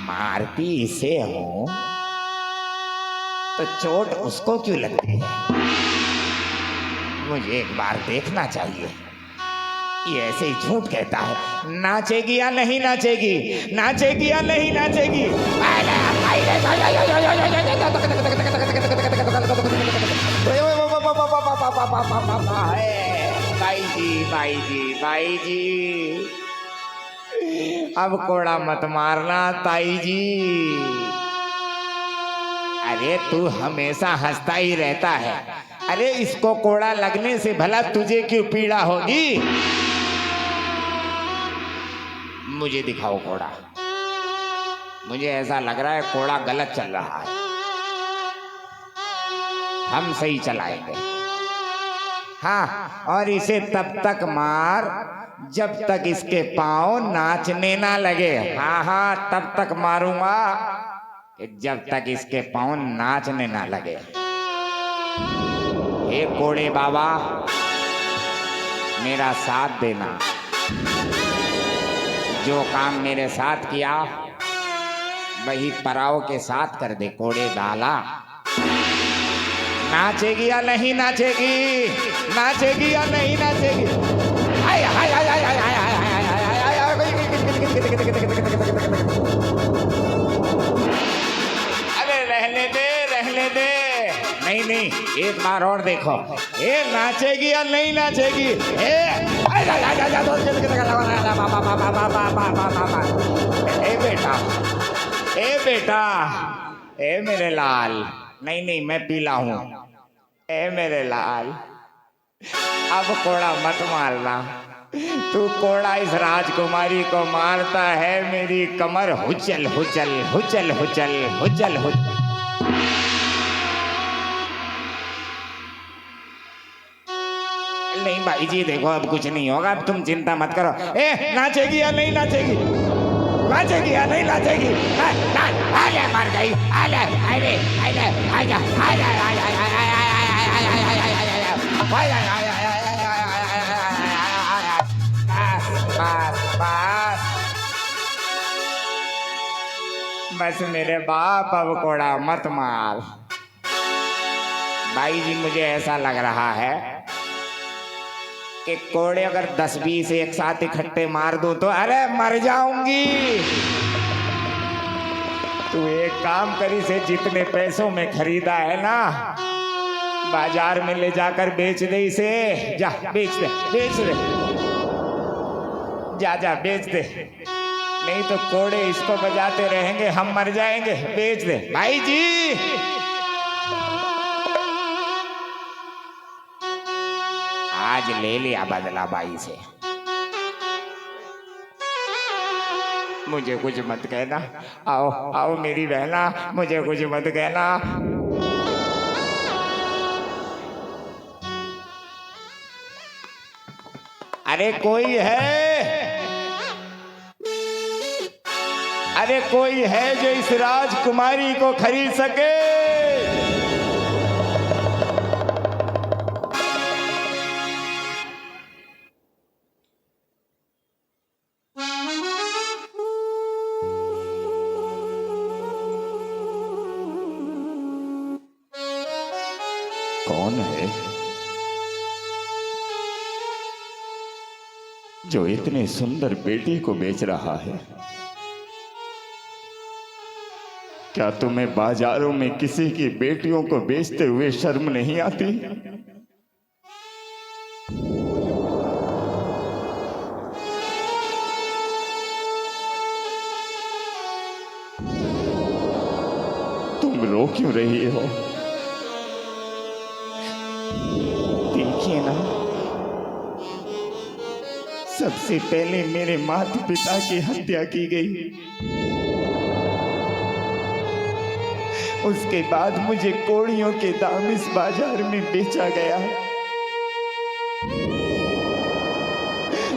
मारती इसे हो तो चोट उसको क्यों लगती है? मुझे एक बार देखना चाहिए। ये ऐसे ही झूठ कहता है। नाचेगी या नहीं नाचेगी? नाचेगी या नहीं नाचेगी? भाई जी अब कोड़ा मत मारना ताई जी। अरे तू हमेशा हंसता ही रहता है। अरे इसको कोड़ा लगने से भला तुझे क्यों पीड़ा होगी? मुझे दिखाओ कोड़ा। मुझे ऐसा लग रहा है कोड़ा गलत चल रहा है, हम सही चलाएंगे। हाँ, और इसे तब तक मार जब तक इसके पांव नाचने ना लगे। हाँ हाँ, तब तक मारूंगा कि जब तक इसके पांव नाचने ना लगे। हे कोड़े बाबा, मेरा साथ देना। जो काम मेरे साथ किया वही पराव के साथ कर दे। कोड़े डाला, नाचेगी या नहीं नाचेगी? नाचेगी या नहीं नाचेगी? हाय हाय हाय हाय हाय हाय हाय हाय हाय। अरे रहने दे, रहने दे। नहीं नहीं, एक बार और देखो। ए नाचेगी या नहीं नाचेगी? ए बेटा, ए बेटा, ए मेरे लाल। नहीं नहीं, मैं पीला हूं। ए मेरे लाल, अब कोड़ा मत मारना। तू कोड़ा इस राजकुमारी को मारता है, मेरी कमर हुचल हुचल हुचल हुचल हुचल हुचल। नहीं भाई जी देखो, अब कुछ नहीं होगा, अब तुम चिंता मत करो। ए नाचेगी या नहीं नाचेगी? नाचेगी या नहीं नाचेगी? आले मर गई। आले आले आले आजा आजा बस मेरे बाप, अब कोड़ा मत मार। भाई जी मुझे ऐसा लग रहा है कि कोड़े अगर 10-20 एक साथ इकट्ठे मार दूं तो अरे मर जाऊंगी। तू एक काम करी से जितने पैसों में खरीदा है ना, बाजार में ले जाकर बेच दे इसे। जा बेच दे, बेच दे, जा जा बेच दे। नहीं तो कोड़े इसको बजाते रहेंगे, हम मर जाएंगे। बेच दे भाई जी। आज ले लिया बदला बाई से। मुझे कुछ मत कहना। आओ आओ मेरी बहना, मुझे कुछ मत कहना। अरे कोई है? अरे कोई है जो इस राजकुमारी को खरीद सके? कौन है जो इतने सुंदर बेटी को बेच रहा है? क्या तुम्हें बाजारों में किसी की बेटियों को बेचते हुए शर्म नहीं आती? तुम रो क्यों रही हो? देखिए ना, सबसे पहले मेरे माता पिता की हत्या की गई, उसके बाद मुझे कोड़ियों के दाम इस बाजार में बेचा गया।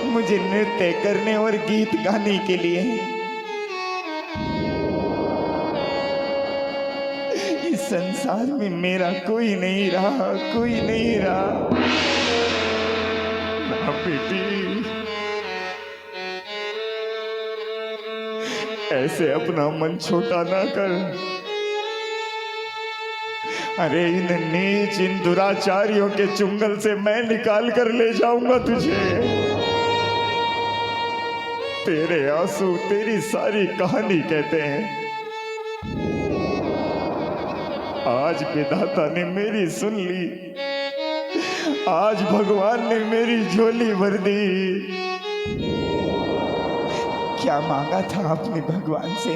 मुझे नृत्य करने और गीत गाने के लिए इस संसार में मेरा कोई नहीं रहा, कोई नहीं रहा। बेटी, ऐसे अपना मन छोटा ना कर। अरे इन नीच, इन दुराचारियों के चुंगल से मैं निकाल कर ले जाऊंगा तुझे। तेरे आंसू तेरी सारी कहानी कहते हैं। आज विधाता ने मेरी सुन ली, आज भगवान ने मेरी झोली भर दी। क्या मांगा था आपने भगवान से?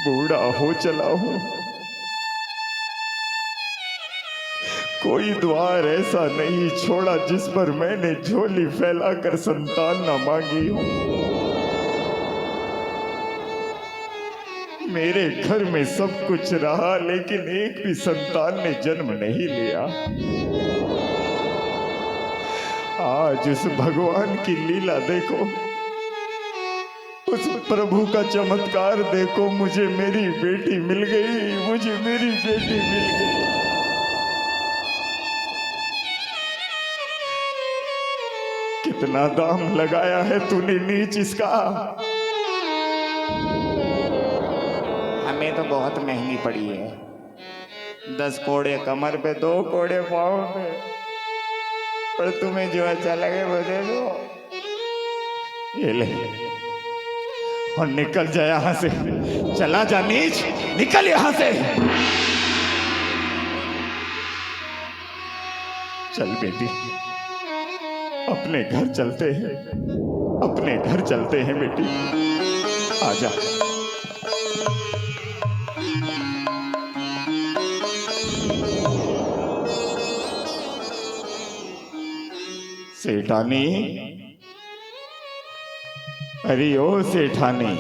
बूढ़ा हो चला हूं, कोई द्वार ऐसा नहीं छोड़ा जिस पर मैंने झोली फैलाकर संतान न मांगी हो। मेरे घर में सब कुछ रहा लेकिन एक भी संतान ने जन्म नहीं लिया। आज उस भगवान की लीला देखो, उस प्रभु का चमत्कार देखो, मुझे मेरी बेटी मिल गई, मुझे मेरी बेटी मिल गई। कितना दाम लगाया है तूने नीच इसका? हमें तो बहुत महंगी पड़ी है। 10 कोड़े कमर पे, 2 कोड़े पाँव पे, पर तुम्हें जो अच्छा लगे वो दे दो। ये ले और निकल जा यहां से, चला जा नीच, निकल यहां से। चल बेटी, अपने घर चलते हैं, अपने घर चलते हैं बेटी, आजा। सेठानी, अरे ओ सेठानी,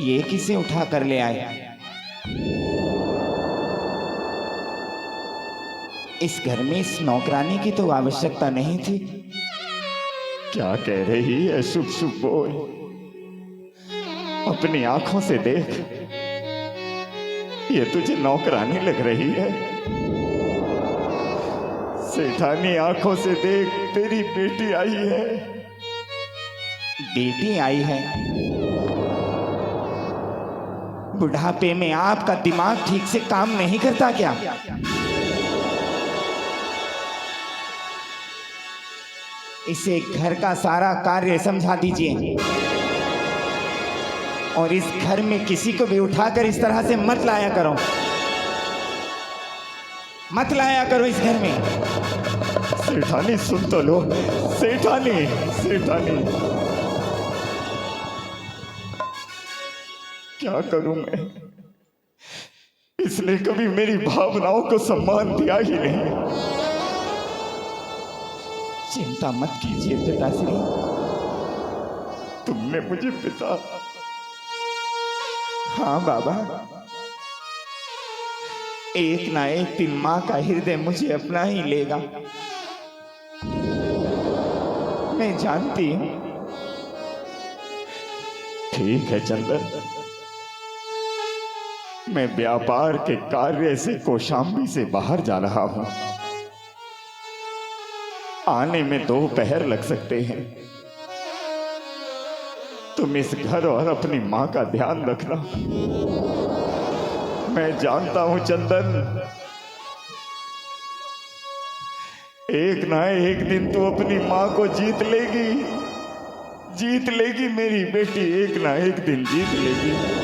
ये किसे उठा कर ले आए? इस घर में इस नौकरानी की तो आवश्यकता नहीं थी। क्या कह रही है? शुभ शुभ बोल, अपनी आंखों से देख, ये तुझे नौकरानी लग रही है? सेठानी आंखों से देख, तेरी बेटी आई है। बेटी आई है? बुढ़ापे में आपका दिमाग ठीक से काम नहीं करता क्या? इसे घर का सारा कार्य समझा दीजिए और इस घर में किसी को भी उठाकर इस तरह से मत लाया करो, मत लाया करो इस घर में। सेठानी सुन तो लो, सेठानी, सेठानी, क्या करूं मैं? इसने कभी मेरी भावनाओं को सम्मान दिया ही नहीं। चिंता मत कीजिए पिताश्री, तुमने मुझे पिता। हाँ बाबा, एक ना एक दिन माँ का हृदय मुझे अपना ही लेगा, मैं जानती हूँ। ठीक है चंदन, मैं व्यापार के कार्य से कौशाम्बी से बाहर जा रहा हूं, आने में 2 पहर लग सकते हैं। तुम इस घर और अपनी मां का ध्यान रखना। मैं जानता हूं चंदन, एक ना एक दिन तू अपनी मां को जीत लेगी, जीत लेगी मेरी बेटी, एक ना एक दिन जीत लेगी।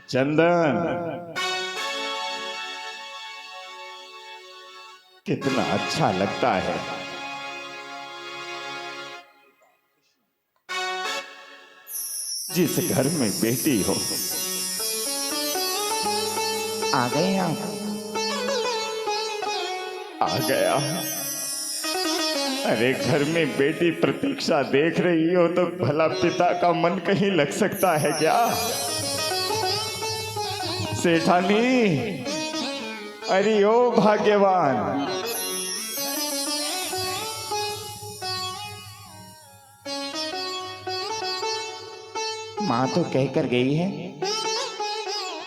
चंदन, कितना अच्छा लगता है। जिस घर में बेटी हो। आ गए आप? आ गया। अरे घर में बेटी प्रतीक्षा देख रही हो तो भला पिता का मन कहीं लग सकता है क्या? सेठानी, अरे ओ भाग्यवान, माँ तो कहकर गई है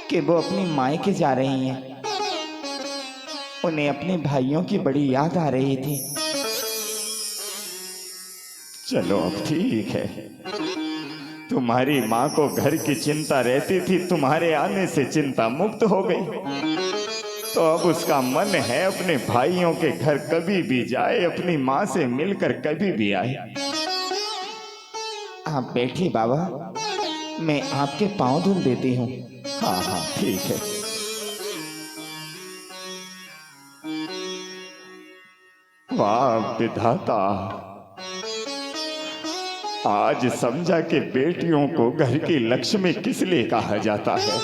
कि वो अपनी मायके जा रही हैं। उन्हें अपने भाइयों की बड़ी याद आ रही थी। चलो अब ठीक है, तुम्हारी माँ को घर की चिंता रहती थी, तुम्हारे आने से चिंता मुक्त हो गई। तो अब उसका मन है अपने भाइयों के घर कभी भी जाए, अपनी माँ से मिलकर कभी भी आए। आप बैठिए बाबा, मैं आपके पांव धुल देती हूँ। हाँ हाँ ठीक है। वाह विधाता, आज समझा कि बेटियों को घर की लक्ष्मी किस लिए कहा जाता है।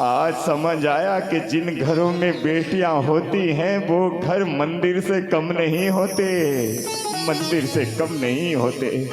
आज समझ आया कि जिन घरों में बेटियां होती हैं वो घर मंदिर से कम नहीं होते, मंदिर से कम नहीं होते।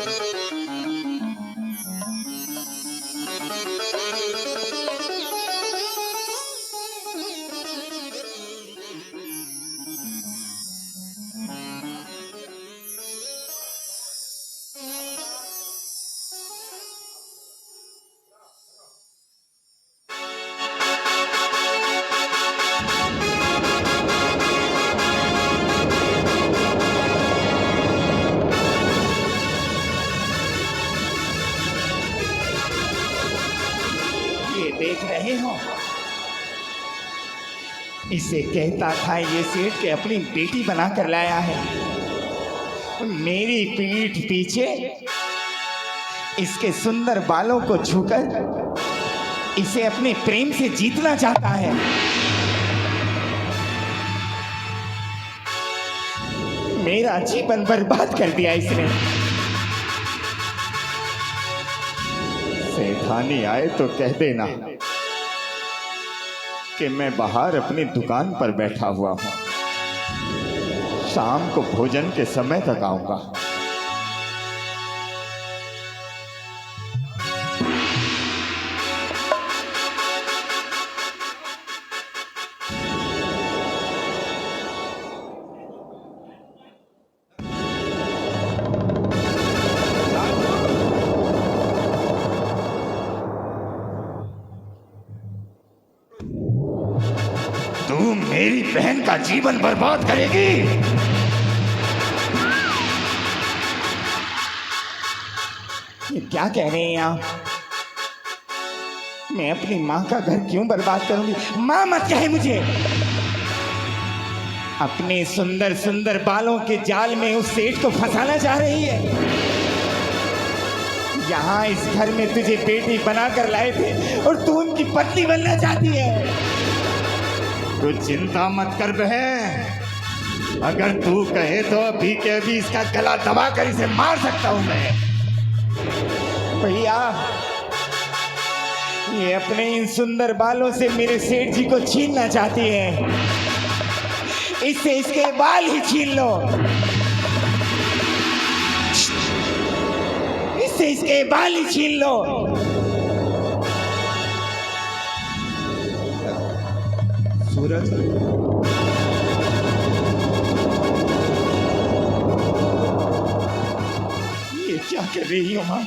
देख रहे हो, इसे कहता था ये सेठ के अपनी बेटी बना कर लाया है। मेरी पीठ पीछे इसके सुंदर बालों को छूकर इसे अपने प्रेम से जीतना चाहता है। मेरा जीवन बर्बाद कर दिया इसने। सेठानी आए तो कह देना कि मैं बाहर अपनी दुकान पर बैठा हुआ हूं, शाम को भोजन के समय तक आऊंगा। तू मेरी बहन का जीवन बर्बाद करेगी? ये क्या कह रहे हैं आप? मैं अपनी माँ का घर क्यों बर्बाद करूंगी? माँ मत कहे मुझे। अपने सुंदर सुंदर बालों के जाल में उस सेठ को फंसाना चाह रही है। यहाँ इस घर में तुझे बेटी बनाकर लाए थे और तू उनकी पत्नी बनना चाहती है। तू चिंता मत कर बहन, अगर तू कहे तो अभी के अभी इसका गला दबाकर इसे मार सकता हूं मैं। भैया, ये अपने इन सुंदर बालों से मेरे सेठ जी को छीनना चाहती है। इससे इसके बाल ही छीन लो, इससे इसके बाल ही छीन लो। सूरज, ये क्या कर रही हो माँ?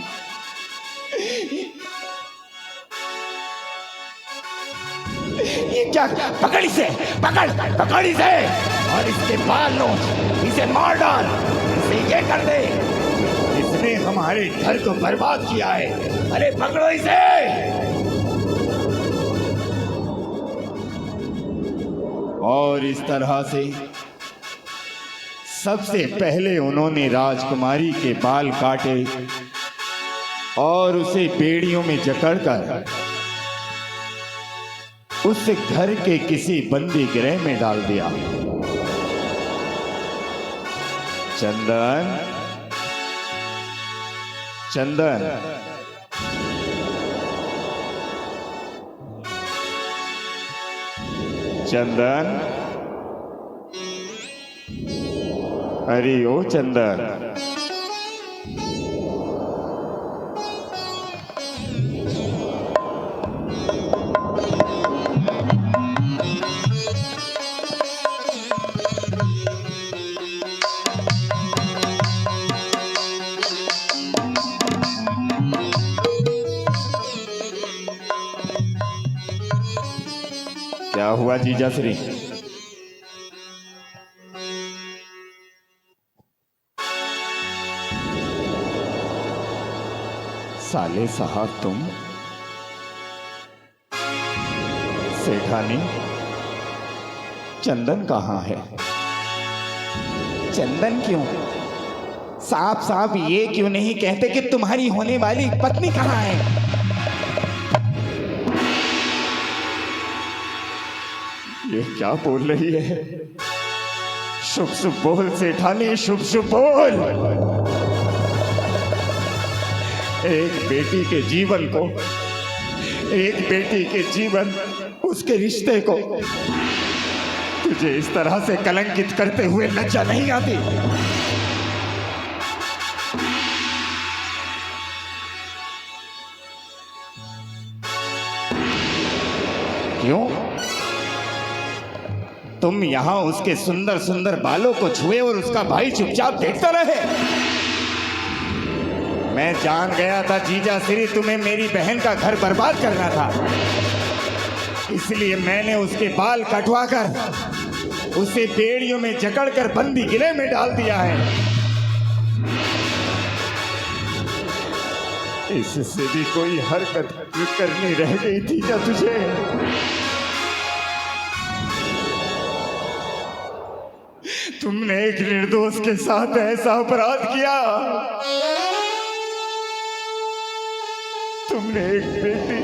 ये क्या? पकड़ इसे, पकड़ इसे और इसके बाल लो, इसे मार डाल, इसे ये कर दे। इसने हमारे घर को बर्बाद किया है। अरे पकड़ो इसे। और इस तरह से सबसे पहले उन्होंने राजकुमारी के बाल काटे और उसे बेड़ियों में जकड़कर उस घर के किसी बंदी गृह में डाल दिया। चंदन, चंदन, चंदन, अरे ओ चंदन, क्या हुआ जीजा श्री? साले साहब तुम? सेठानी, चंदन कहाँ है? चंदन क्यों? साफ साफ ये क्यों नहीं कहते कि तुम्हारी होने वाली पत्नी कहाँ है? ये क्या बोल रही है? शुभ शुभ बोल सेठानी, शुभ शुभ बोल। एक बेटी के जीवन को, एक बेटी के जीवन, उसके रिश्ते को तुझे इस तरह से कलंकित करते हुए लज्जा नहीं आती? क्यों? तुम यहां उसके सुंदर सुंदर बालों को छुए और उसका भाई चुपचाप देखता रहे? मैं जान गया था जीजा श्री तुम्हें मेरी बहन का घर बर्बाद करना था, इसलिए मैंने उसके बाल कटवाकर उसे बेड़ियों में जकड़कर बंदी गृह में डाल दिया है। इससे भी कोई हरकत करनी रह गई थी क्या तुझे? तुमने एक निर्दोष के साथ ऐसा अपराध किया। तुमने एक बेटी,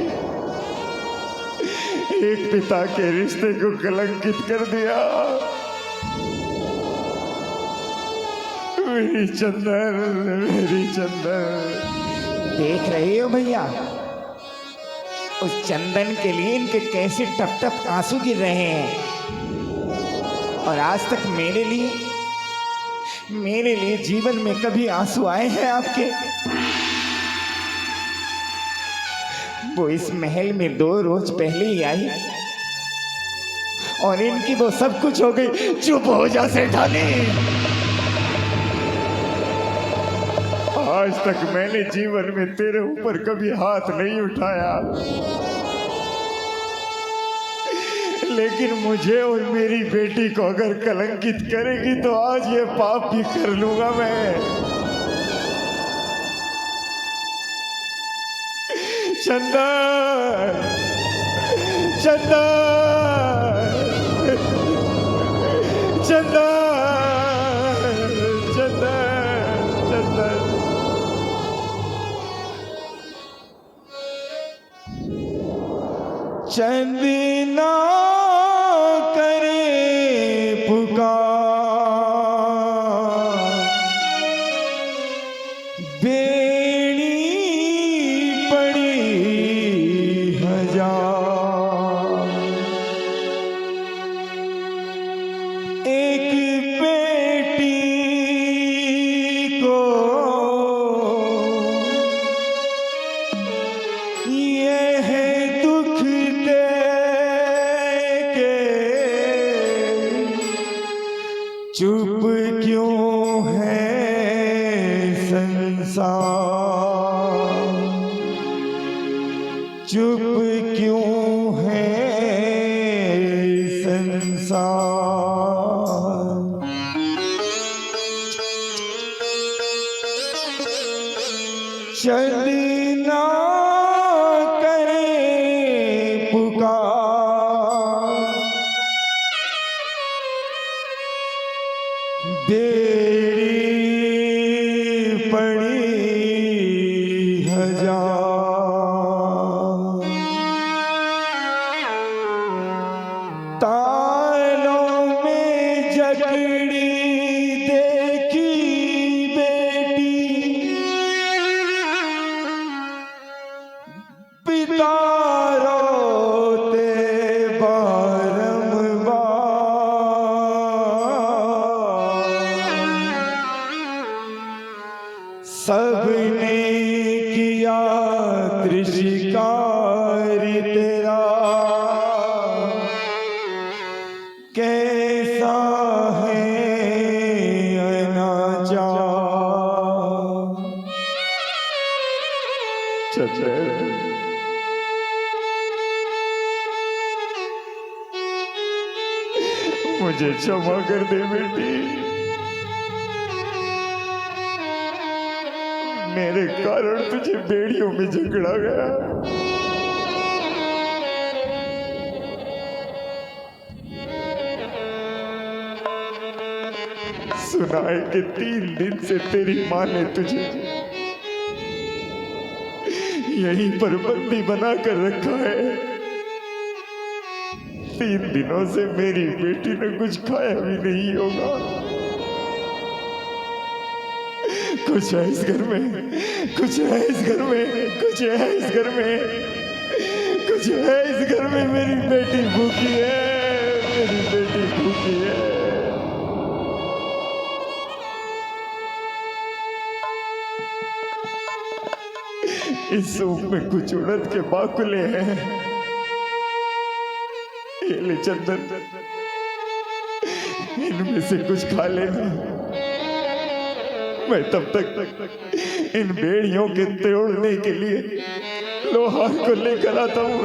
एक पिता के रिश्ते को कलंकित कर दिया। मेरी चंदन, मेरी चंदन। देख रहे हो भैया, उस चंदन के लिए इनके कैसे टप टप आंसू गिर रहे हैं। और आज तक मेरे लिए जीवन में कभी आंसू आए हैं आपके? वो इस महल में 2 रोज पहले ही आई और इनकी वो सब कुछ हो गई। चुप हो जा सेठानी। आज तक मैंने जीवन में तेरे ऊपर कभी हाथ नहीं उठाया, लेकिन मुझे और मेरी बेटी को अगर कलंकित करेगी तो आज ये पाप भी कर लूंगा मैं। चंदन, चंदन, चंदन, चंदन, चंदन। चंदना करे पुकार, बेड़ी पड़ी हजार, एक बेटी को यह दुख दे के चुप क्यों है संसार, चुप क्यों है संसार। चलना करे पुकार, बेड़ी पड़ी हजार, तालों में जकड़ी देखी बेटी, पिता रोते बारंबार, सबने किया त्रिशिकार तेरा, कैसा है अनाचार। चंदन, मुझे क्षमा कर दे बेटी। मेरे कारण तुझे बेड़ियों में जकड़ा गया। सुना है कि 3 दिन से तेरी माँ ने तुझे यहीं पर बंदी बना कर रखा है। 3 दिनों से मेरी बेटी ने कुछ खाया भी नहीं होगा। कुछ है इस घर में, कुछ है इस घर में, कुछ है इस घर में, कुछ है इस घर में। मेरी बेटी भूखी है, मेरी बेटी भूखी है। इस सूप में कुछ उड़द के बाकुले हैं। ये ले चंदन, इनमें से कुछ खा लेना। मैं तब तक इन बेड़ियों के तोड़ने के लिए लोहार को लेकर आता हूँ।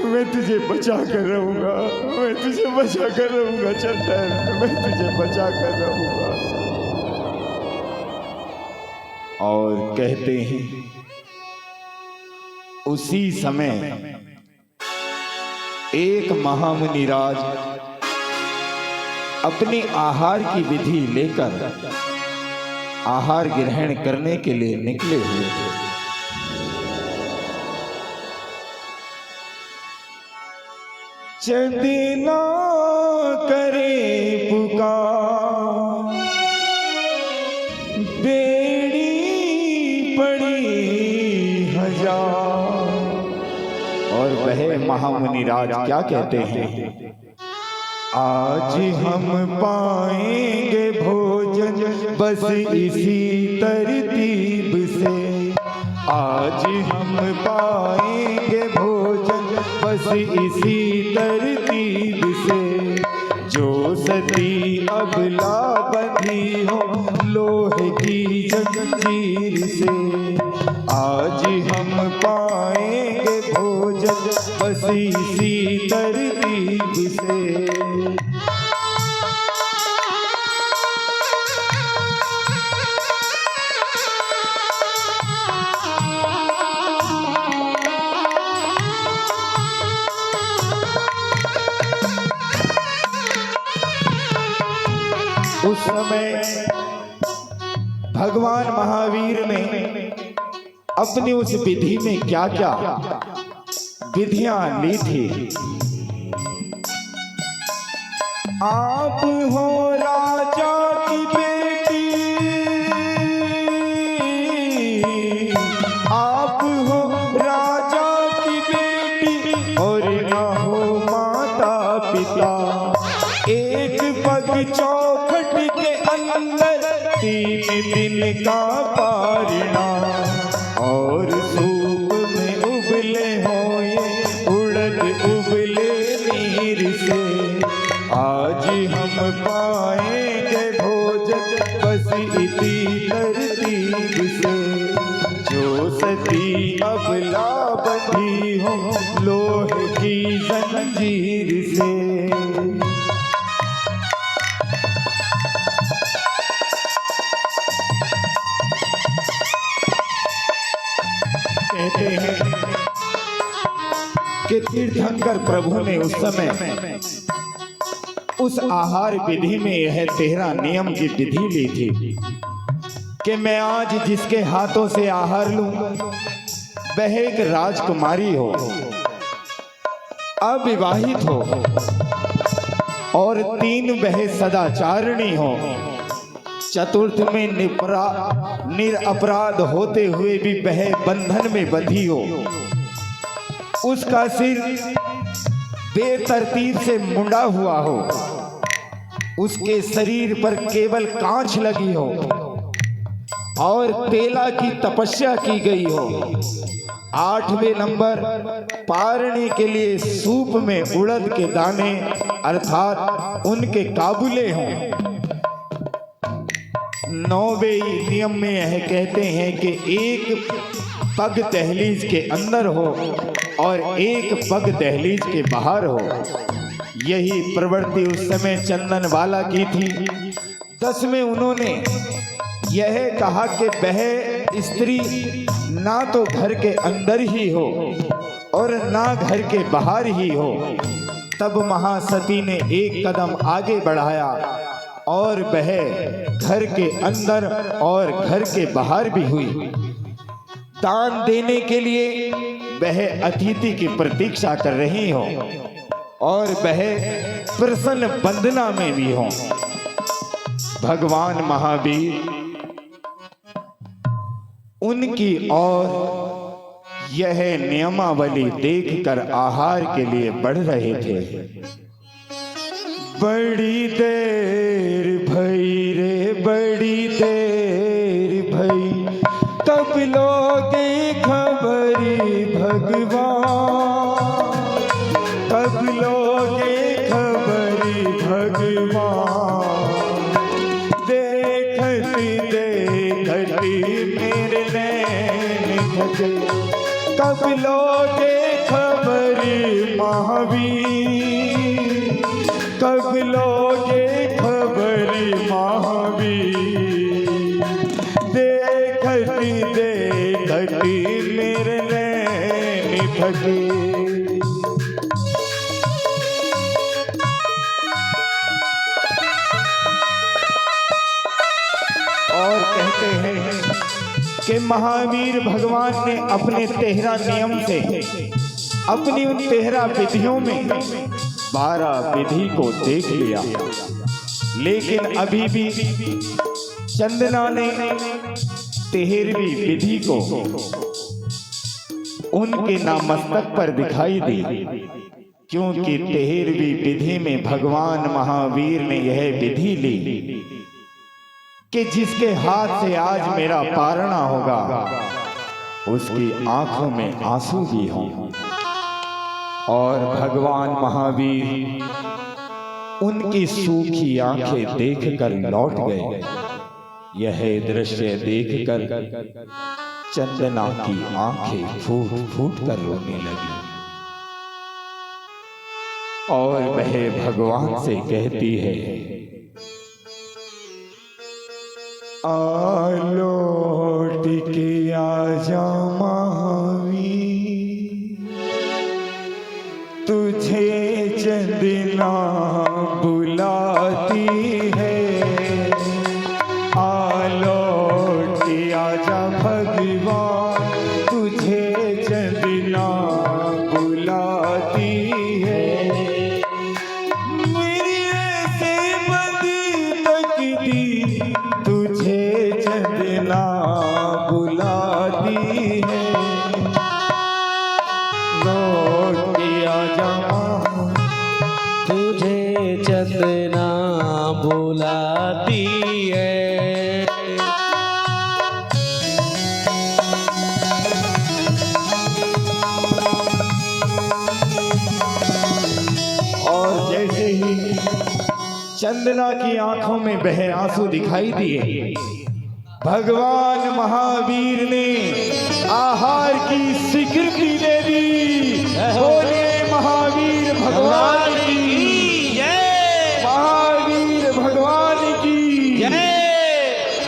मैं तुझे बचा कर रहूंगा, मैं तुझे बचा कर रहूंगा चंदन, मैं तुझे बचा कर रहूंगा। और कहते हैं उसी समय एक महामुनिराज अपनी आहार की विधि लेकर आहार ग्रहण करने के लिए निकले हुए थे। चंदना करे पुकार, बेड़ी पड़ी हजार। और वह महामुनिराज क्या कहते हैं? आज हम पाएंगे भोजन बस इसी तरतीब से। आज हम पाएंगे भोजन बस इसी तरतीब से। जो सती अबला बंधी हो लोहे की जंजीर से। आज हम पाएंगे भोजन बस इसी तरतीब से। उस समय भगवान महावीर ने अपनी उस विधि में क्या क्या विधियां ली थी। आप हो राजा की बेटी, आप हो राजा की बेटी, और ना हो माता पिता। एक पग चौखट के अंदर 3 दिन का पारना। और सूप में उबले होए उड़द उबले नीर से। आज हम पाएंगे भोजन बस इसी तरतीब से। जो सती अबला बंधी हो लोहे की जंजीर से। कहते हैं कि तीर्थंकर प्रभु ने उस समय उस आहार विधि में यह 13 नियम की विधि ली थी कि मैं आज जिसके हाथों से आहार लूं वह एक राजकुमारी हो, अविवाहित हो, और 3 वह सदाचारिणी हो। चतुर्थ में निरपराध होते हुए भी वह बंधन में बंधी हो। उसका सिर बेतरतीब से मुंडा हुआ हो। उसके शरीर पर केवल कांच लगी हो और तेला की तपस्या की गई हो। 8वें नंबर पारने के लिए सूप में उड़द के दाने अर्थात उनके काबुले हों। 9वें नियम में यह कहते हैं कि एक पग दहलीज के अंदर हो और एक पग दहलीज के बाहर हो। यही प्रवृत्ति उस समय चंदन वाला की थी। 10 में उन्होंने यह कहा कि वह स्त्री ना तो घर के अंदर ही हो और ना घर के बाहर ही हो। तब महासती ने एक कदम आगे बढ़ाया और वह घर के अंदर और घर के बाहर भी हुई। दान देने के लिए वह अतिथि की प्रतीक्षा कर रही हो और वह प्रसन्न वंदना में भी हो। भगवान महावीर उनकी और यह नियमावली देखकर आहार के लिए बढ़ रहे थे। बड़ी देर भई रे बड़ी देर भई, तब लोगे खबरी भगवान, तब लोगे खबरी भगवान। देखती देखती मेरे नैन थके, कब लोगे खबरी महावीर, कब लोगे खबरी महावीर। देखती देखती मेरे नैन थके। और कहते हैं कि महावीर भगवान ने अपने 13 नियम से अपनी उन 13 विधियों में 12 विधि को देख लिया, लेकिन अभी भी चंदना ने 13वीं विधि को उनके नामस्तक पर दिखाई दी, क्योंकि 13वीं विधि में भगवान महावीर ने यह विधि ली कि जिसके हाथ से आज मेरा पारणा होगा उसकी आंखों में आंसू भी हों। और भगवान महावीर उनकी सूखी आंखें देखकर लौट गए। यह दृश्य देखकर चंदना की आंखें फूट फूट कर रोने लगी और वह भगवान से कहती है, लौट के आजा महावीर, तुझे चंदना बुलाती है। लौट के आजा भगवान, तुझे चंदना बुलाती है। मेरी ऐसे बंदी तकदी तुझे चंदना बुलाती है। लौट के आजा तुझे चंदना बुलाती है। और जैसे ही चंदना की आंखों में बह आंसू दिखाई दिए, भगवान महावीर ने आहार की स्वीकृति दे दी। बोलिए महावीर भगवान की जय, महावीर भगवान की जय,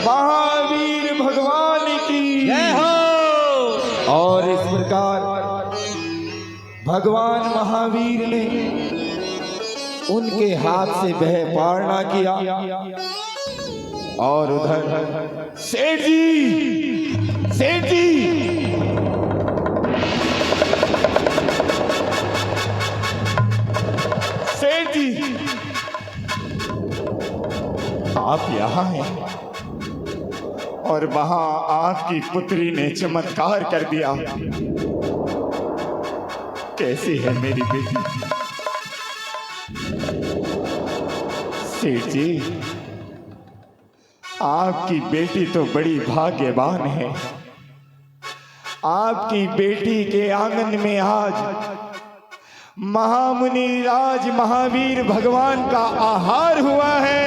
महावीर भगवान की जय हो। और इस प्रकार भगवान महावीर ने उनके हाथ से वह पारणा किया। और उधर सेठ जी, सेठ जी, सेठ जी, आप यहाँ हैं और वहां आपकी पुत्री ने चमत्कार कर दिया। कैसी है मेरी बेटी? सेठ जी, आपकी बेटी तो बड़ी भाग्यवान है। आपकी बेटी के आंगन में आज महामुनि राज महावीर भगवान का आहार हुआ है।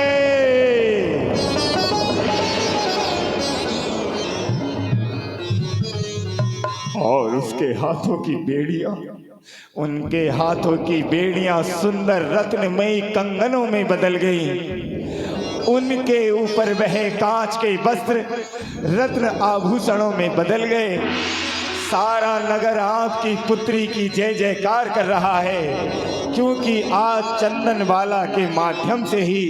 और उसके हाथों की बेड़ियां उनके हाथों की बेड़ियां सुंदर रत्नमयी कंगनों में बदल गई। उनके ऊपर वह कांच के वस्त्र रत्न आभूषणों में बदल गए। सारा नगर आपकी पुत्री की जय जयकार कर रहा है, क्योंकि आज चंदनवाला के माध्यम से ही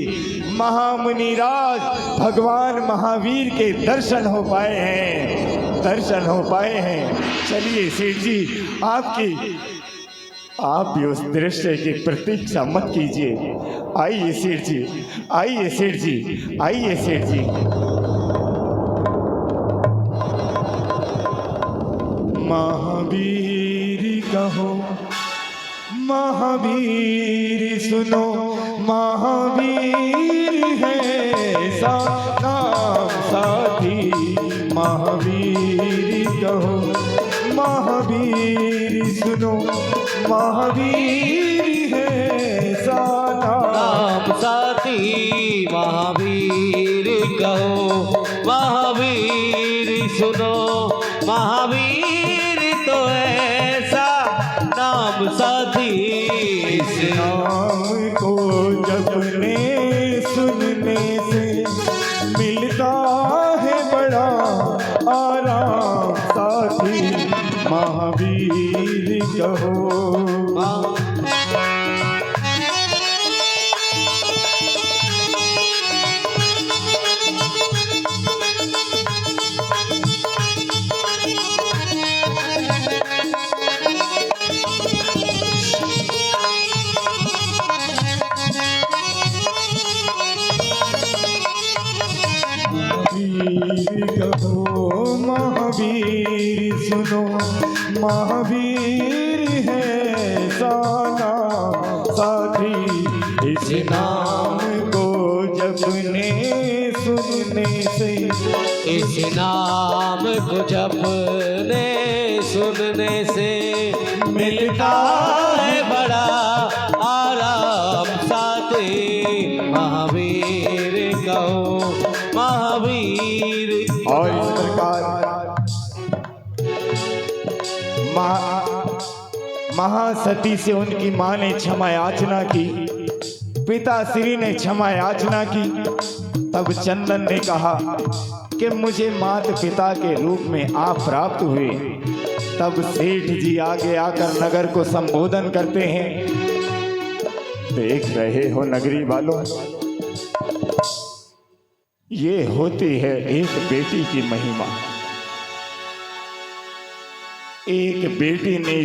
महामुनिराज भगवान महावीर के दर्शन हो पाए हैं, दर्शन हो पाए हैं। चलिए सेठ जी, आप भी उस दृश्य की प्रतीक्षा मत कीजिए। आइए सेठ जी, आइए सेठ जी, आइए सेठ जी। महावीर कहो, महावीर सुनो, महावीर है सा नाम साथी। महावीर कहो, महावीर सुनो, महावीर है सा नाम साथी। महावीर कहो, महावीर सुनो, महावीर तो ऐसा नाम साथी। इस नाम को जपने सुनने से मिलता है बड़ा आराम साथी। महावीर कहो, महावीर कहो, महावीर सुनो, महावीर है साना साथी। इस नाम को जपने सुनने से, इस नाम को जपने सुनने से मिलता है बड़ा आराम साथी। महावीर कहो, महावीर। और इस प्रकार महासती से उनकी माँ ने क्षमा याचना की, पिता श्री ने क्षमा याचना की। तब चंदन ने कहा कि मुझे मात पिता के रूप में आप प्राप्त हुए। तब सेठ जी आगे आकर नगर को संबोधन करते हैं। देख रहे हो नगरी वालों, ये होती है एक बेटी की महिमा। एक बेटी ने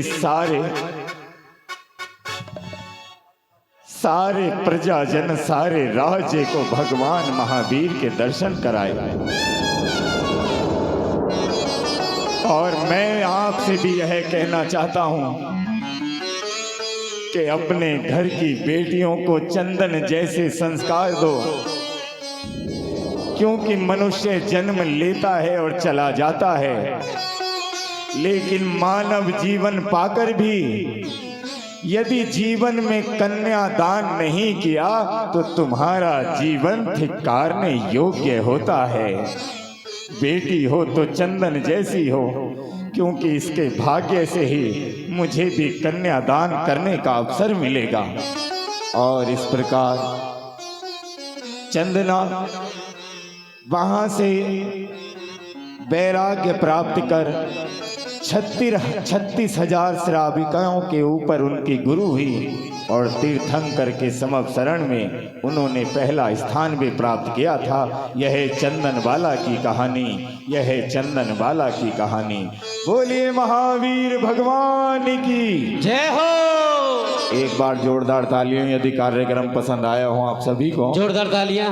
सारे प्रजाजन, सारे राज्य को भगवान महावीर के दर्शन कराए। और मैं आपसे भी यह कहना चाहता हूं कि अपने घर की बेटियों को चंदन जैसे संस्कार दो, क्योंकि मनुष्य जन्म लेता है और चला जाता है, लेकिन मानव जीवन पाकर भी यदि जीवन में कन्यादान नहीं किया तो तुम्हारा जीवन धिक्कारने योग्य होता है। बेटी हो तो चंदन जैसी हो, क्योंकि इसके भाग्य से ही मुझे भी कन्यादान करने का अवसर मिलेगा। और इस प्रकार चंदना वहां से वैराग्य प्राप्त कर 36,000 श्राविकाओं के ऊपर उनकी गुरु हुई और तीर्थंकर के समवसरण में उन्होंने पहला स्थान भी प्राप्त किया था। यह चंदनवाला की कहानी, यह चंदनवाला की कहानी। बोलिए महावीर भगवान की जय हो। एक बार जोरदार तालियां यदि कार्यक्रम पसंद आया हो आप सभी को। जोरदार तालियां।